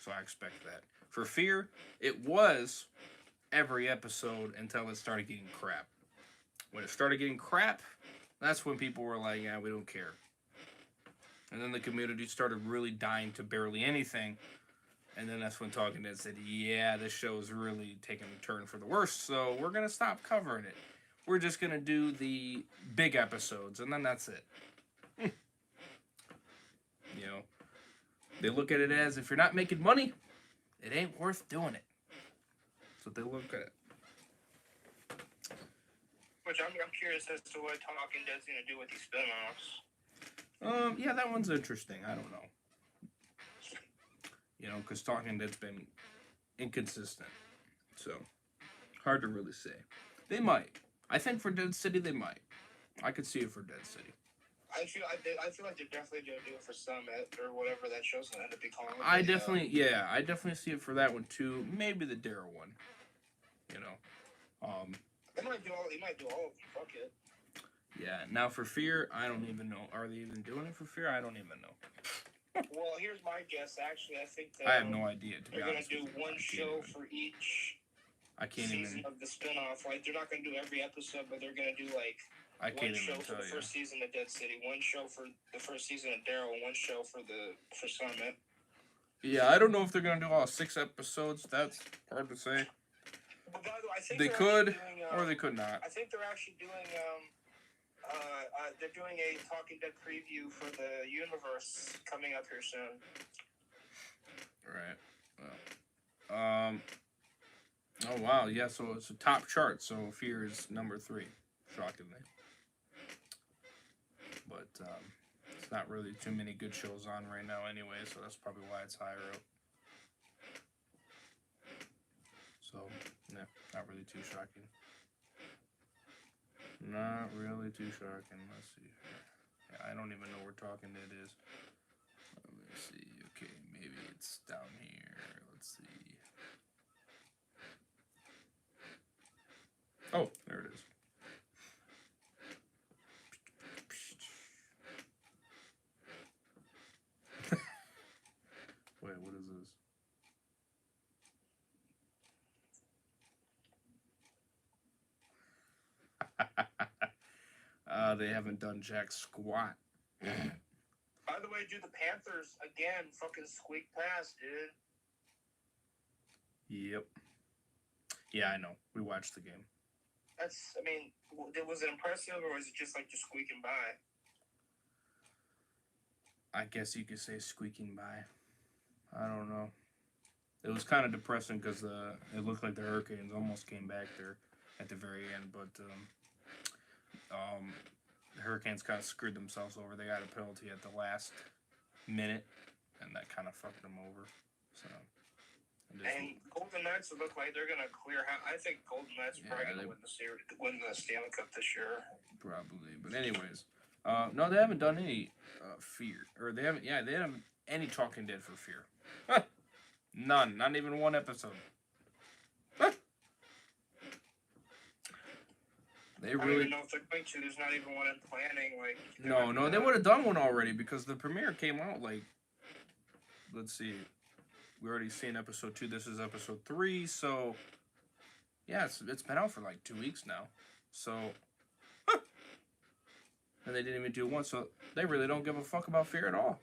So I expect that. For Fear, it was every episode until it started getting crap. When it started getting crap, that's when people were like, yeah, we don't care. And then the community started really dying to barely anything. And then that's when Talking Dead said, yeah, this show is really taking a turn for the worse, so we're going to stop covering it. We're just going to do the big episodes, and then that's it. You know, they look at it as, if you're not making money, it ain't worth doing it. That's what they look at. Which I'm curious as to what Talking Dead's going to do with these spin-offs. Yeah, that one's interesting. I don't know. You know, because Talking Dead's been inconsistent. So, hard to really say. They might. I think for Dead City, they might. I could see it for Dead City. I feel like they're definitely going to do it for Summit or whatever that show's going to end up becoming. I definitely see it for that one too. Maybe the Daryl one. You know. They might do all of them. Fuck it. Yeah. Now for Fear, I don't even know. Are they even doing it for Fear? I don't even know. Well, here's my guess. Actually, I think that I have no idea. To be honest, they're going to do one show for each. Season of the spinoff. Like they're not going to do every episode, but they're going to do like one show for the first season of Dead City, one show for the first season of Daryl, and one show for Summit. Yeah, I don't know if they're going to do all 6 episodes. That's hard to say. But by the way, I think they could, or they could not. I think they're actually doing they're doing a Talking Dead preview for the universe coming up here soon. Right. Well, oh wow, yeah. So it's a top chart. So Fear is number 3, shockingly. But it's not really too many good shows on right now, anyway. So that's probably why it's higher up. So yeah, not really too shocking. Not really too shocking. Let's see. Yeah, I don't even know where Talking Dead is. Let me see. Okay, maybe it's down here. Let's see. Oh, there it is. Wait, what is this? They haven't done jack squat. By the way, dude, the Panthers again fucking squeaked past, dude. Yep. Yeah, I know. We watched the game. Was it impressive or was it just like just squeaking by? I guess you could say squeaking by. I don't know. it was kind of depressing because it looked like the Hurricanes almost came back there at the very end, but the Hurricanes kind of screwed themselves over. They got a penalty at the last minute, and that kind of fucked them over. So. And Golden Knights look like they're gonna clear. I think Golden Knights are probably gonna win the Stanley Cup this year. Probably, but anyways, no, they haven't done any Fear, or they haven't. Yeah, they haven't any Talking Dead for Fear. Huh. None, not even one episode. Huh. They really. I don't even know if they're going to. There's not even one in planning. Like. No, they would have done one already because the premiere came out like. Let's see. We already seen episode 2. This is episode 3. So, yeah, it's been out for like 2 weeks now. So, huh. And they didn't even do one. So they really don't give a fuck about Fear at all.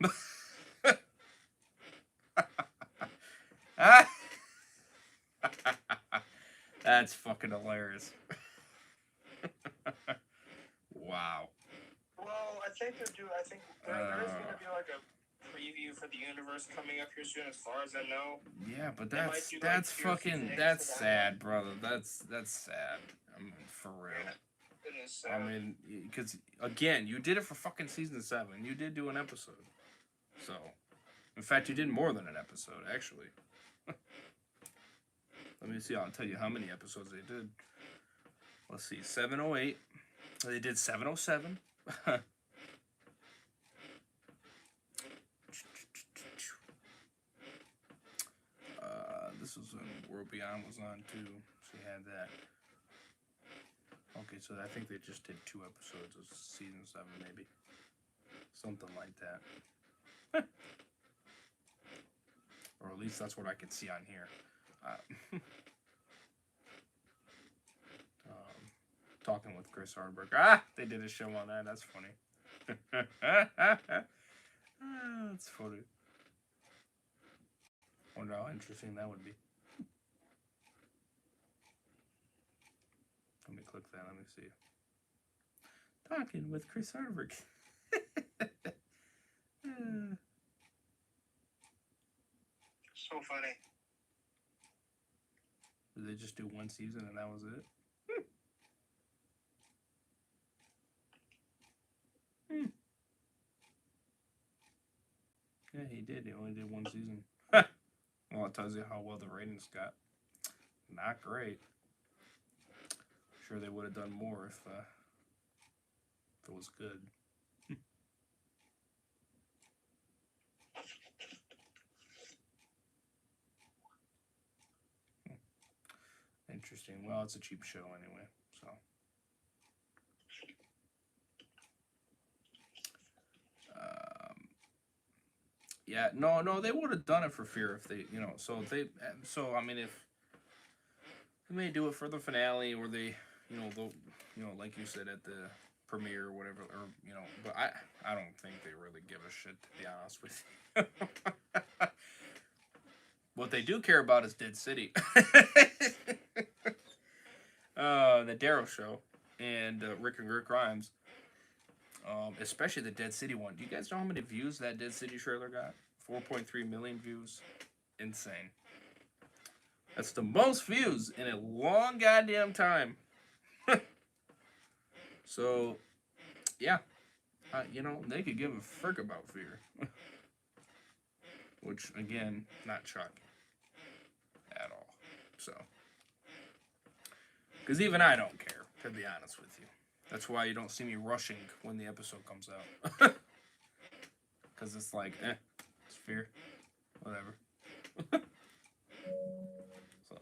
That's fucking hilarious. Wow. Well, I think there is going to be like a preview for the universe coming up here soon, as far as I know. Yeah, but that's fucking sad, brother. That's sad. I mean, for real. Yeah, it is sad. I mean, because again, you did it for fucking season 7. You did do an episode. So, in fact, you did more than an episode, actually. Let me see. I'll tell you how many episodes they did. Let's see. 708. They did 707. This was when World Beyond was on too. So you had that. Okay, so I think they just did 2 episodes of season 7, maybe. Something like that. Or at least that's what I can see on here. Talking with Chris Hardberg. They did a show on that. That's funny. That's funny. Wonder how interesting that would be. Let me click that. Let me see. Talking with Chris Hardberg. So funny. Did they just do 1 season and that was it? Yeah, he did. He only did 1 season. Well, it tells you how well the ratings got. Not great. Sure, they would have done more if it was good. Interesting. Well, it's a cheap show anyway, so. Yeah, no, they would have done it for Fear if they, so I mean, if they may do it for the finale, or they, they'll, like you said, at the premiere or whatever, or but I don't think they really give a shit, to be honest with you. What they do care about is Dead City, the Darrow Show, and Rick and Rick Grimes. Especially the Dead City one. Do you guys know how many views that Dead City trailer got? 4.3 million views. Insane. That's the most views in a long goddamn time. So, yeah. They could give a frick about Fear. Which, again, not shocking. At all. So. Because even I don't care, to be honest with you. That's why you don't see me rushing when the episode comes out. Because it's like, it's Fear. Whatever. So.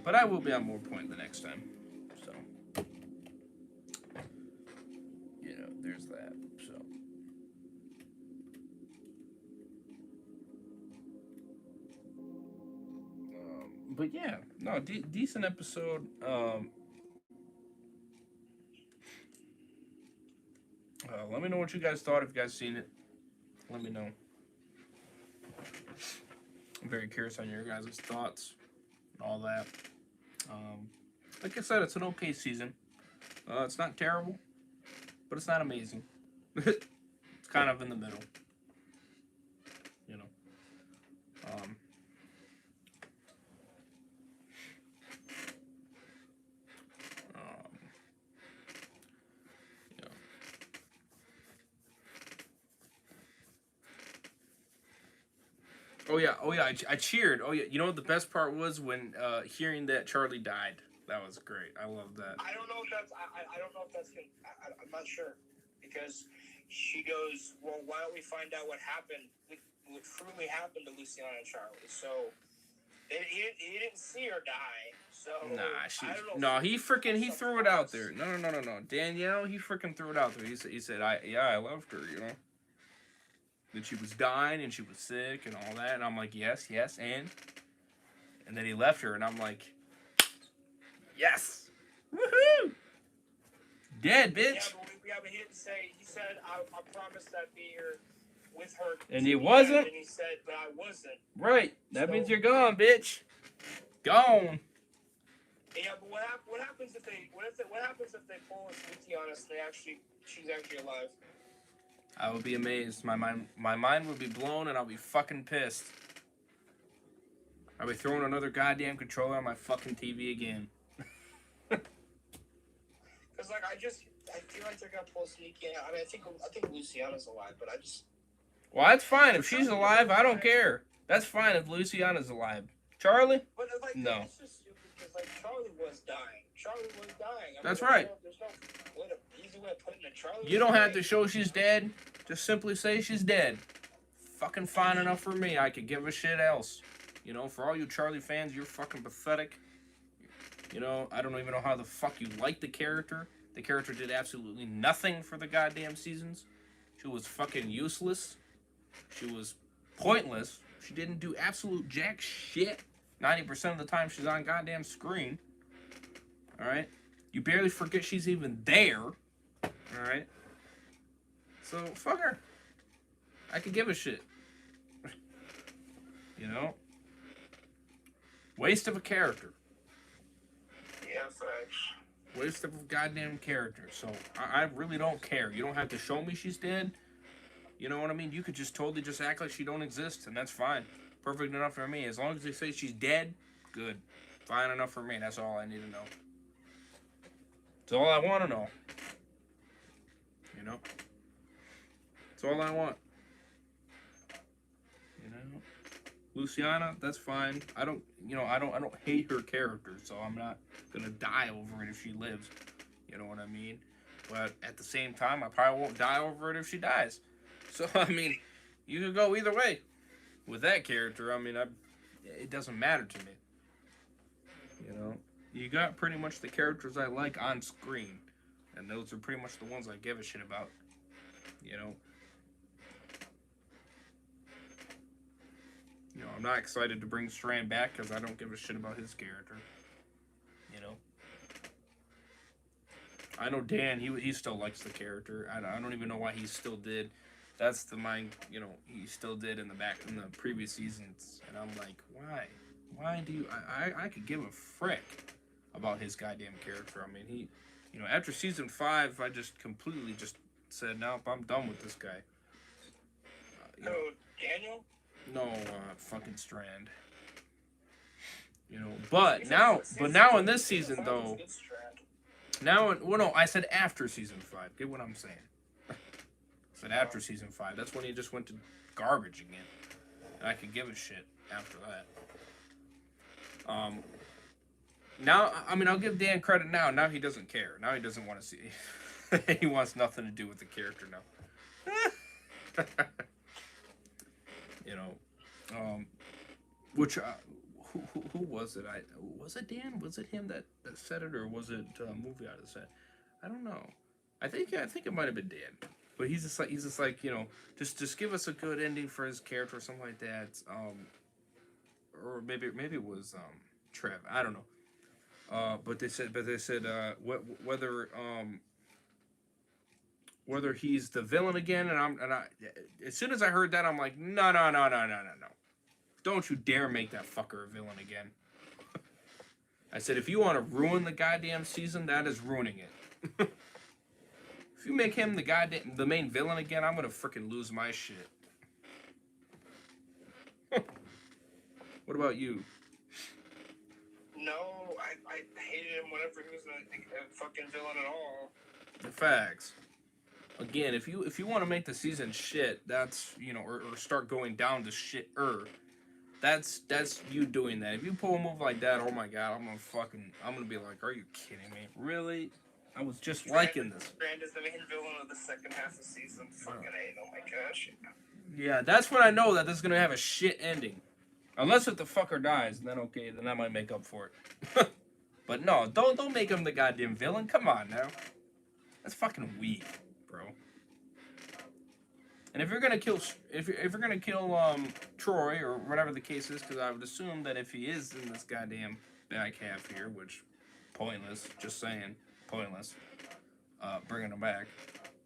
But I will be on more point the next time. So. There's that. So. But yeah, no, decent episode. Let me know what you guys thought. If you guys seen it, let me know. I'm very curious on your guys' thoughts and all that. Like I said, it's an okay season. It's not terrible, but it's not amazing. It's kind of in the middle. Oh yeah, I cheered. Oh yeah, you know what the best part was when hearing that Charlie died. That was great. I love that. I don't know if that's. I don't know if that's gonna. I'm not sure because she goes, well, why don't we find out what happened? What truly happened to Luciana and Charlie? So he didn't see her die. So I don't know. He threw it out there. No. Danielle, he freaking threw it out there. He said, I loved her, you know. That she was dying and she was sick and all that, and I'm like, yes, and then he left her, and I'm like, yes, woohoo, dead bitch. But he didn't say. He said, I promised I'd be here with her. And he wasn't. And he said, but I wasn't. Right. That means you're gone, bitch. Gone. Yeah, but what happens if they pull a sneaky on us and she's actually alive? I would be amazed. My mind would be blown, and I'll be fucking pissed. I'll be throwing another goddamn controller on my fucking TV again. Cause like I feel like they're gonna pull sneaky. I mean, I think Luciana's alive, but I just. Well, that's fine. If she's alive, I don't care. That's fine if Luciana's alive. Charlie? But like, no. It's just stupid because like Charlie was dying. That's right. There's no easy way of putting it. Charlie. You don't have to show she's dead. Just simply say she's dead. Fucking fine enough for me. I could give a shit else. You know, for all you Charlie fans, you're fucking pathetic. You know, I don't even know how the fuck you like the character. The character did absolutely nothing for the goddamn seasons. She was fucking useless. She was pointless. She didn't do absolute jack shit. 90% of the time she's on goddamn screen. Alright? You barely forget she's even there. Alright? So, fuck her. I could give a shit. You know? Waste of a character. Yeah, thanks. Waste of a goddamn character. So, I really don't care. You don't have to show me she's dead. You know what I mean? You could just totally just act like she don't exist, and that's fine. Perfect enough for me. As long as they say she's dead, good. Fine enough for me. That's all I need to know. That's all I want to know. You know? That's all I want. You know? Luciana, that's fine. I don't hate her character, so I'm not gonna die over it if she lives. You know what I mean? But at the same time, I probably won't die over it if she dies. So, I mean, you could go either way. With that character, I mean, it doesn't matter to me. You know? You got pretty much the characters I like on screen. And those are pretty much the ones I give a shit about. You know? You know, I'm not excited to bring Strand back because I don't give a shit about his character. You know? I know Dan, he still likes the character. I don't even know why he still did. That's the mind, you know, he still did in the previous seasons. And I'm like, why? Why do you... I could give a frick about his goddamn character. I mean, he... You know, after season 5, I just completely just said, nope, I'm done with this guy. Daniel? No, fucking Strand. You know, but now in this season, though... I said after season 5. Get what I'm saying? I said after season 5. That's when he just went to garbage again. And I could give a shit after that. Now, I mean, I'll give Dan credit now. Now he doesn't care. Now he doesn't want to see. He wants nothing to do with the character now. You know, which who was it? Was it Dan? Was it him that said it, or was it a movie out of the set? I don't know. I think it might have been Dan. But he's just like, you know, just give us a good ending for his character or something like that. Or maybe it was Trev. I don't know. But they said whether he's the villain again, and I as soon as I heard that, I'm like, no. Don't you dare make that fucker a villain again. I said, if you want to ruin the goddamn season, that is ruining it. If you make him the main villain again, I'm gonna freaking lose my shit. What about you? No, I hated him whenever he was a fucking villain at all. The facts. Again, if you want to make the season shit, that's, you know, or start going down to shit, That's you doing that. If you pull a move like that, oh my god, I'm gonna be like, are you kidding me? Really? I was just liking this. Strand is the main villain of the second half of season. Fucking A, oh my gosh. Yeah, that's when I know that this is gonna have a shit ending. Unless if the fucker dies, then okay, then I might make up for it. But no, don't make him the goddamn villain. Come on now. That's fucking weak, bro. And if you're gonna kill, if you're gonna kill Troy or whatever the case is, because I would assume that if he is in this goddamn back half here, which pointless, just saying, pointless, bringing him back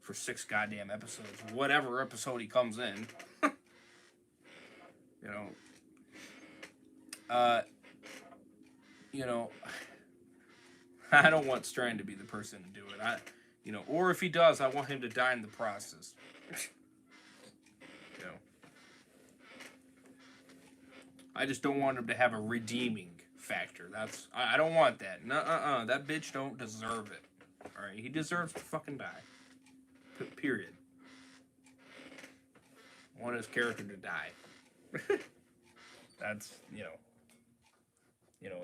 for 6 goddamn episodes, whatever episode he comes in, you know, I don't want Strand to be the person to do it. Or if he does, I want him to die in the process. I just don't want him to have a redeeming factor. I don't want that. That bitch don't deserve it. All right, he deserves to fucking die. Period. I want his character to die. That's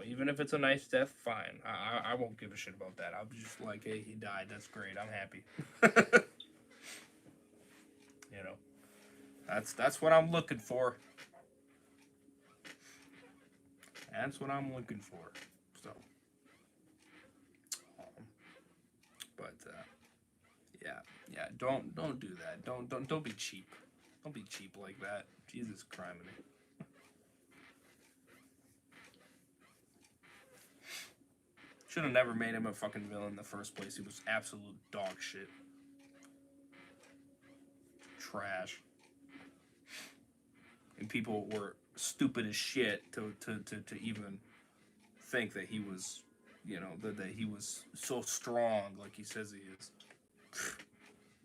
even if it's a nice death, fine. I won't give a shit about that. I'll be just like, hey, he died. That's great. I'm happy. That's what I'm looking for. That's what I'm looking for. So, but yeah. Don't do that. Don't be cheap. Don't be cheap like that. Jesus Christ. Should have never made him a fucking villain in the first place. He was absolute dog shit. Trash. And people were stupid as shit to even think that he was, that he was so strong like he says he is.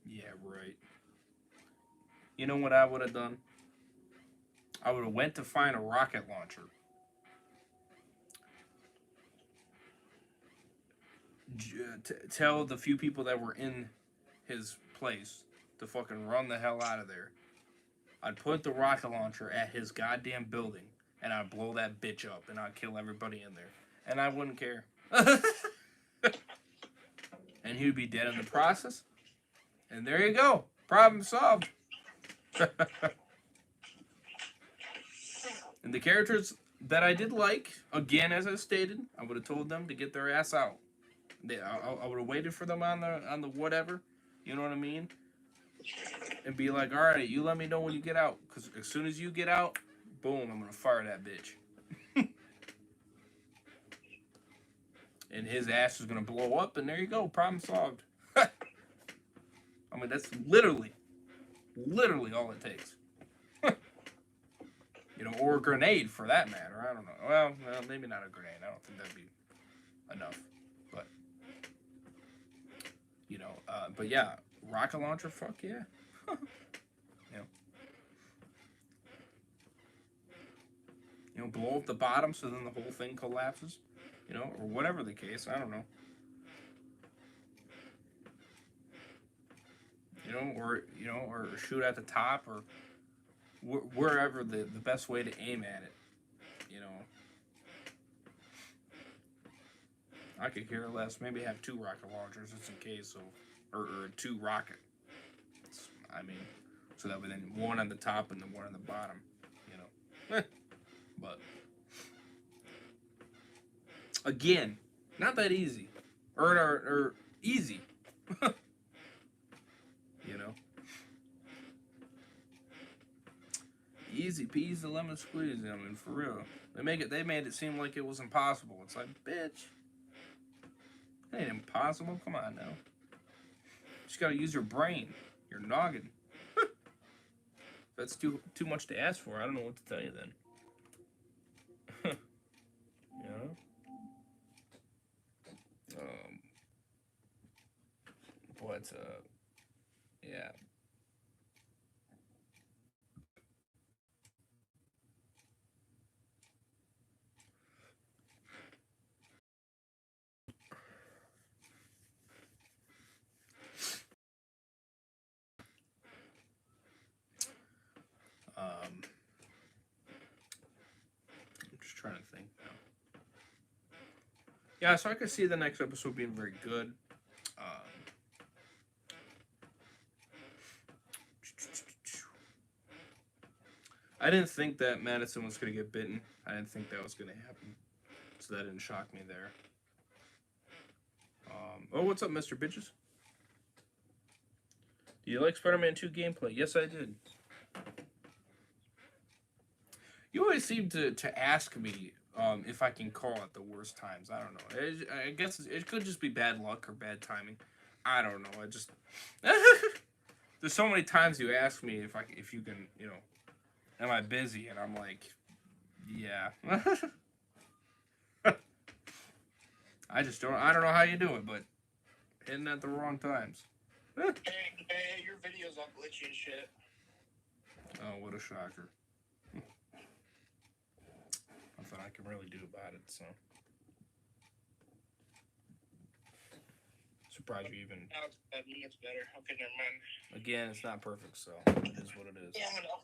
Yeah, right. You know what I would have done? I would have went to find a rocket launcher. Tell the few people that were in his place to fucking run the hell out of there. I'd put the rocket launcher at his goddamn building, and I'd blow that bitch up, and I'd kill everybody in there. And I wouldn't care. And he'd be dead in the process. And there you go. Problem solved. And the characters that I did like, again, as I stated, I would have told them to get their ass out. I would have waited for them on the whatever. You know what I mean? And be like, all right, you let me know when you get out. Because as soon as you get out, boom, I'm going to fire that bitch. And his ass is going to blow up, and there you go. Problem solved. I mean, that's literally all it takes. Or a grenade for that matter. I don't know. Well, maybe not a grenade. I don't think that'd be enough. But, but yeah, rocket launcher, fuck yeah. Blow up the bottom so then the whole thing collapses, or whatever the case. I don't know. Or shoot at the top, or wherever the best way to aim at it, I could care less. Maybe have 2 rocket launchers just in case, or 2 rocket. I mean, so that would then one on the top and then one on the bottom, But again, not that easy, or easy, Easy peasy lemon squeeze. I mean, for real, they made it seem like it was impossible. It's like, bitch, it ain't impossible. Come on now, you just gotta use your brain, your noggin. That's too much to ask for. I don't know what to tell you then. But yeah. Yeah, so I could see the next episode being very good. I didn't think that Madison was going to get bitten. I didn't think that was going to happen. So that didn't shock me there. Oh, what's up, Mr. Bitches? Do you like Spider-Man 2 gameplay? Yes, I did. You always seem to ask me if I can call at the worst times. I don't know. I guess it could just be bad luck or bad timing. I don't know. I just... There's so many times you ask me if you can, you know, am I busy? And I'm like, yeah. I don't know how you do it, but hitting at the wrong times. Hey, your video's all glitchy and shit. Oh, what a shocker. Nothing I can really do about it, so. Surprised you even... Now it's better. Okay, never mind. Again, it's not perfect, so it is what it is. Yeah, I know.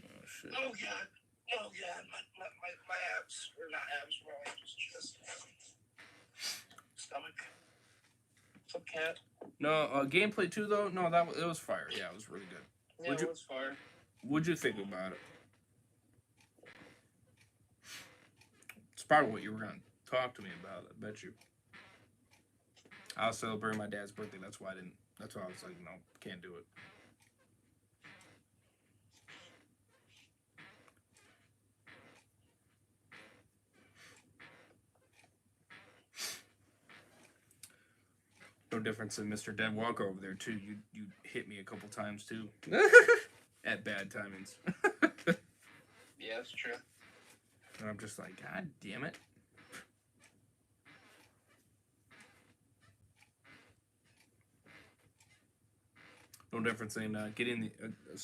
Oh, shit. Oh, God. Oh, God. My abs. Or not abs, more like just stomach. What's up, cat? No, gameplay 2, though? No, it was fire. Yeah, it was really good. Yeah, it was fire. What'd you think about it? It's probably what you were going to talk to me about, I bet you. I was celebrating my dad's birthday. That's why I was like, no, can't do it. No difference in Mr. Dead Walker over there, too. You hit me a couple times, too. At bad timings. Yeah, that's true. And I'm just like, God damn it. No difference in getting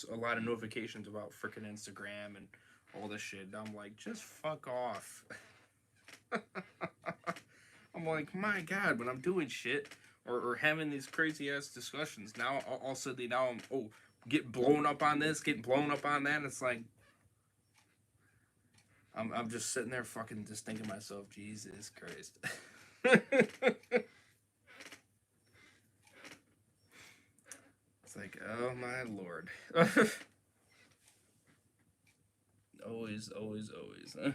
a lot of notifications about frickin' Instagram and all this shit. I'm like, just fuck off. I'm like, my God, when I'm doing shit or having these crazy ass discussions, now all suddenly now I'm get blown up on this, get blown up on that. And it's like, I'm just sitting there fucking just thinking to myself, Jesus Christ. It's like, oh my Lord. Always, always, always. Huh?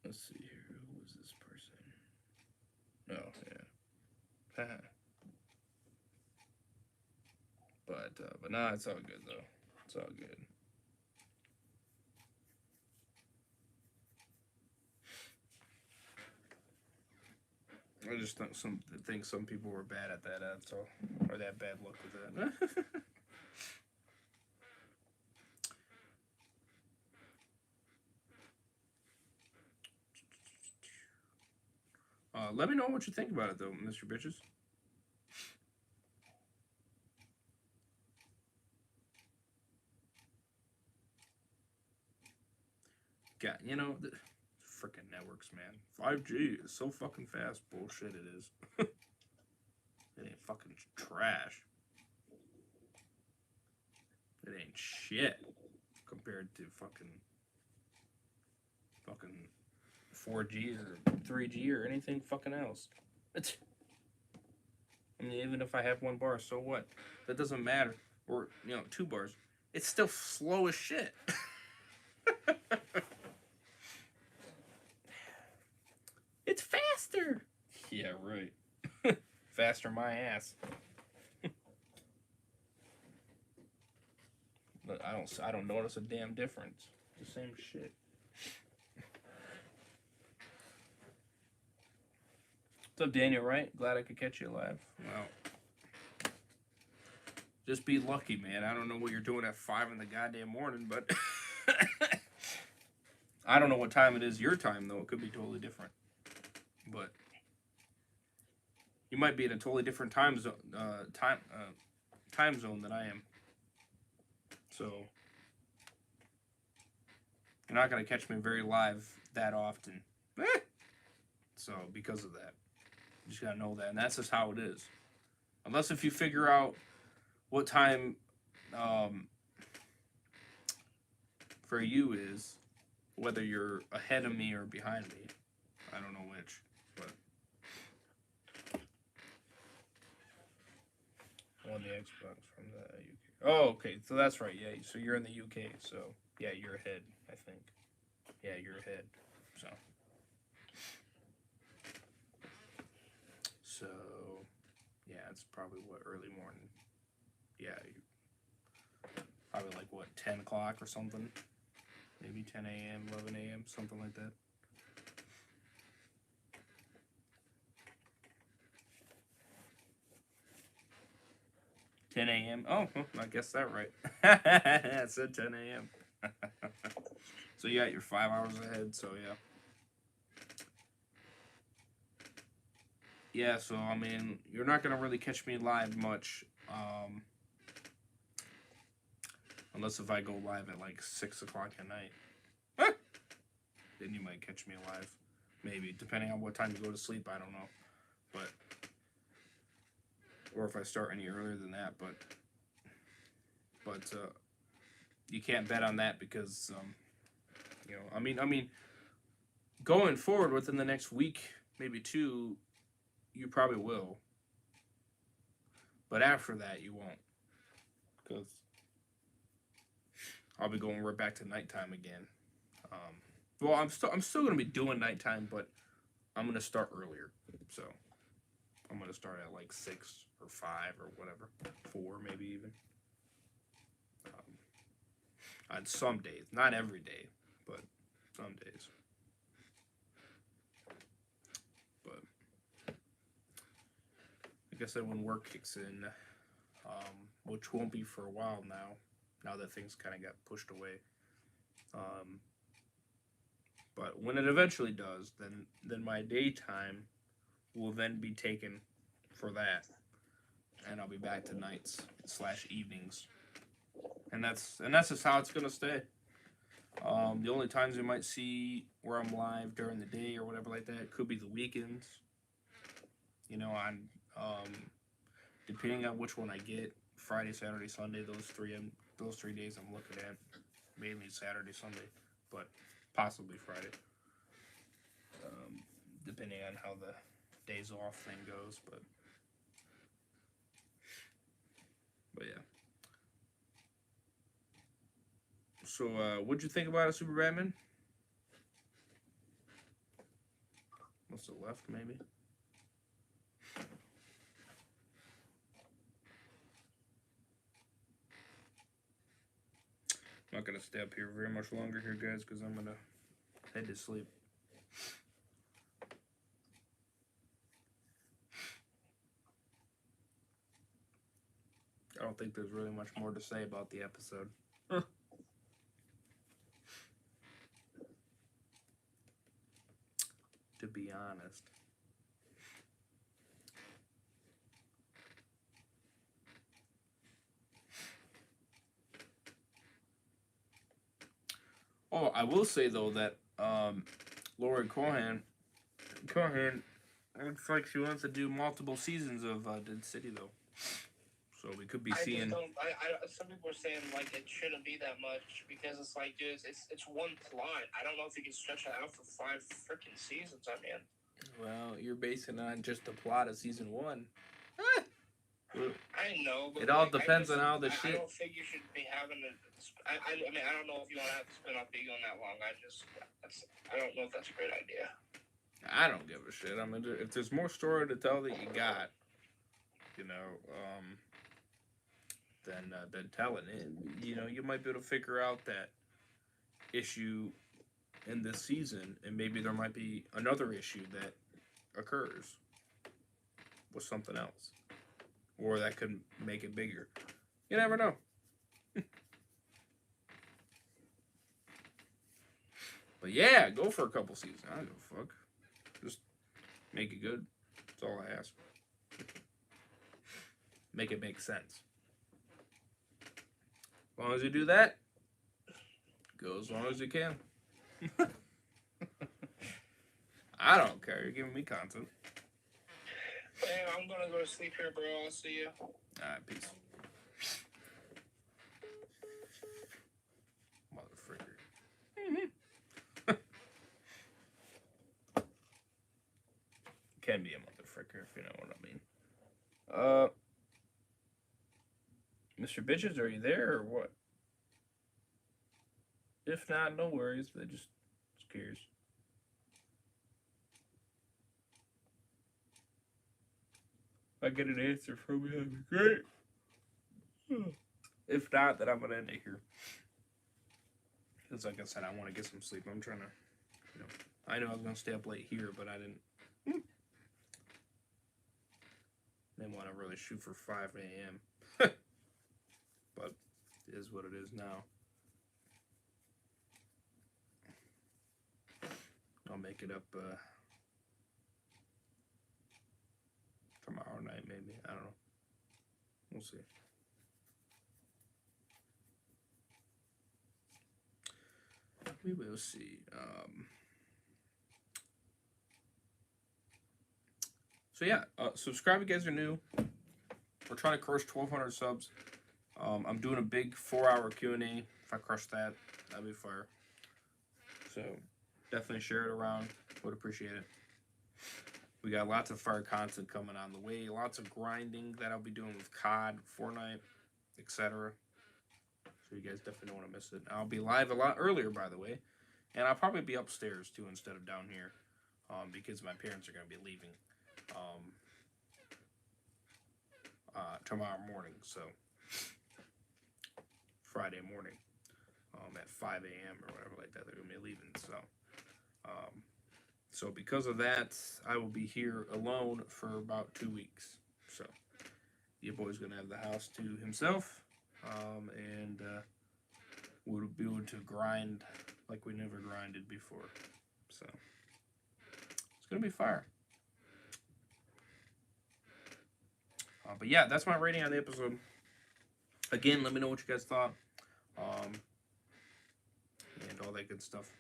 Let's see here. Who was this person? Oh, yeah. But nah, it's all good though. It's all good. I just think some people were bad at that. That's all, or that bad luck with that. Let me know what you think about it, though, Mr. Bitches. God, you know, freaking networks, man. 5G is so fucking fast. Bullshit it is. It ain't fucking trash. It ain't shit compared to fucking 4G or 3G or anything fucking else. I mean, even if I have 1 bar, so what? That doesn't matter. Or, 2 bars. It's still slow as shit. It's faster. Yeah, right. Faster my ass. But I don't notice a damn difference. It's the same shit. What's up, Daniel, right? Glad I could catch you alive. Wow. Just be lucky, man. I don't know what you're doing at 5 in the goddamn morning, but I don't know what time it is your time, though. It could be totally different. But you might be in a totally different time zone than I am. So you're not gonna catch me very live that often. So because of that, you just gotta know that, and that's just how it is. Unless if you figure out what time for you is whether you're ahead of me or behind me. I don't know which, but on the Xbox from the UK. Oh, okay. So that's right. Yeah. So you're in the UK. So yeah, you're ahead. I think. Yeah, you're ahead. So. So, yeah, it's probably what, early morning. Yeah, probably like what, 10 o'clock or something. Maybe 10 a.m., 11 a.m., something like that. $10 a.m. Oh, I guess that right. I said 10 a.m. So yeah, you're 5 hours ahead. So yeah. Yeah, so I mean, you're not gonna really catch me live much, unless if I go live at like 6 o'clock at night. Then you might catch me live, maybe depending on what time you go to sleep. I don't know, but or if I start any earlier than that. But you can't bet on that because you know, I mean, going forward within the next week, maybe 2. You probably will. But after that, you won't. Because I'll be going right back to nighttime again. Well, I'm still going to be doing nighttime, but I'm going to start earlier. So I'm going to start at like 6 or 5 or whatever. 4 maybe even. On some days. Not every day, but some days. Like I said, when work kicks in, which won't be for a while now that things kind of got pushed away. But when it eventually does, then my daytime will then be taken for that, and I'll be back to nights / evenings, and that's just how it's gonna stay. The only times you might see where I'm live during the day or whatever like that could be the weekends. You know, on depending on which one I get, Friday, Saturday, Sunday, those 3 days I'm looking at, mainly Saturday, Sunday, but possibly Friday, depending on how the days off thing goes, but yeah. So, what'd you think about it, Super Batman? Must have left, maybe. I'm not gonna stay up here very much longer here, guys, because I'm gonna head to sleep. I don't think there's really much more to say about the episode. To be honest. Oh, I will say though that Lauren Cohan looks like she wants to do multiple seasons of Dead City though. So we could be seeing. Some people are saying like it shouldn't be that much because it's like, dude, it's one plot. I don't know if you can stretch it out for 5 freaking seasons. I mean. Well, you're basing it on just the plot of season 1. I know, but it all depends on how the I shit. don't think you should be having a. I mean, I don't know if you want to have to spin off Big on that long. I don't know if that's a great idea. I don't give a shit. I mean, if there's more story to tell that you got, you know, then tell it. You know, you might be able to figure out that issue in this season, and maybe there might be another issue that occurs with something else, or that could make it bigger. You never know. But yeah, go for a couple seasons. I don't give a fuck. Just make it good. That's all I ask. Make it make sense. As long as you do that, go as long as you can. I don't care. You're giving me content. Hey, I'm gonna go to sleep here, bro. I'll see you. Alright, peace. Motherfricker. Can be a motherfricker if you know what I mean. Mr. Bitches, are you there or what? If not, no worries. But just curious. If I get an answer from you, that'd be great. If not, then I'm gonna end it here. Because like I said, I want to get some sleep. I'm trying to, you know, I know I was gonna stay up late here, but I didn't. Didn't want to really shoot for 5 a.m. But it is what it is now. I'll make it up tomorrow night, maybe. I don't know. We'll see. We will see. So yeah, subscribe if you guys are new. We're trying to crush 1,200 subs. I'm doing a big 4-hour Q&A. If I crush that, that'd be fire. So definitely share it around. Would appreciate it. We got lots of fire content coming on the way. Lots of grinding that I'll be doing with COD, Fortnite, etc. So you guys definitely don't want to miss it. I'll be live a lot earlier, by the way. And I'll probably be upstairs, too, instead of down here. Because my parents are going to be leaving tomorrow morning. So, Friday morning at 5 a.m. or whatever like that. They're going to be leaving. So because of that, I will be here alone for about 2 weeks. So, your boy's going to have the house to himself. And we'll be able to grind like we never grinded before. So, it's going to be fire. But yeah, that's my rating on the episode. Again, let me know what you guys thought. And all that good stuff.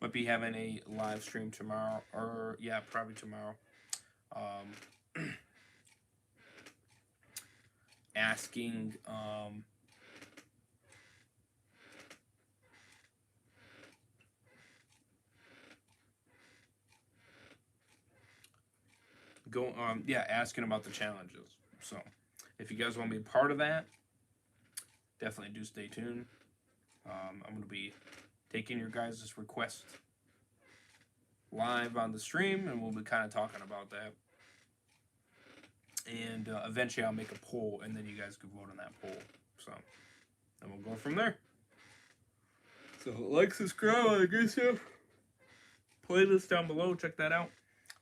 Might be having a live stream tomorrow. Or, yeah, probably tomorrow. Asking... asking about the challenges. So, if you guys want to be part of that, definitely do stay tuned. I'm going to be taking your guys' request live on the stream, and we'll be kind of talking about that. And eventually I'll make a poll, and then you guys can vote on that poll. So, and we'll go from there. So, like, subscribe, all that good stuff. Playlist down below, check that out.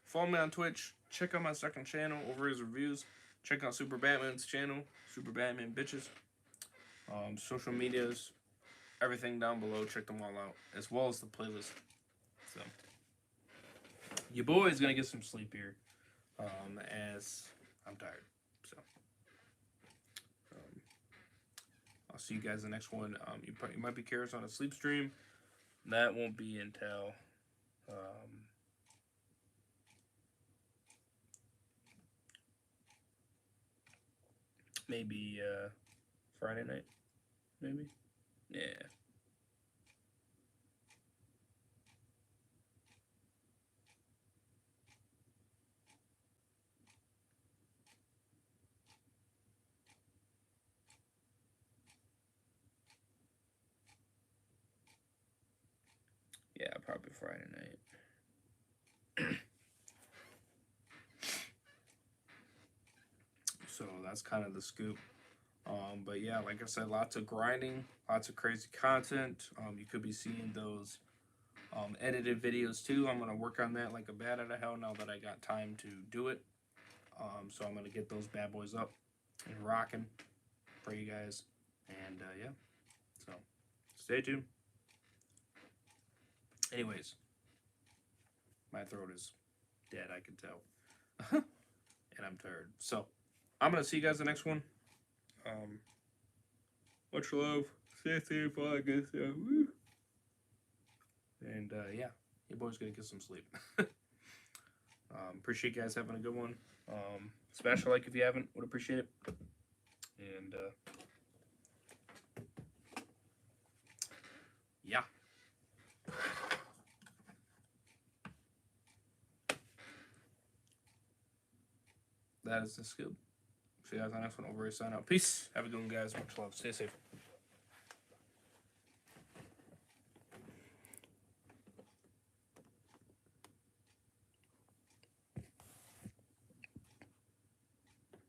Follow me on Twitch. Check out my second channel over his reviews. Check out Super Batman's channel, Super Batman Bitches. Social medias, everything down below. Check them all out, as well as the playlist. So, your boy's gonna get some sleep here, as I'm tired. So, I'll see you guys in the next one. You might be curious on a sleep stream. That won't be until maybe Friday night, maybe. Yeah. Yeah, probably Friday night. So that's kind of the scoop. But yeah, like I said, lots of grinding, lots of crazy content. You could be seeing those edited videos too. I'm gonna work on that like a bat out of hell now that I got time to do it. So I'm gonna get those bad boys up and rocking for you guys. And yeah, so stay tuned. Anyways, my throat is dead, I can tell. And I'm tired. So I'm gonna see you guys in the next one. Much love. Stay safe, all that good stuff. Woo. And yeah, your boy's gonna get some sleep. Appreciate you guys having a good one. Smash a like if you haven't. Would appreciate it. And yeah. That is the scoop. See you guys on the next one. Over here, sign out. Peace. Have a good one, guys. Much love. Stay safe.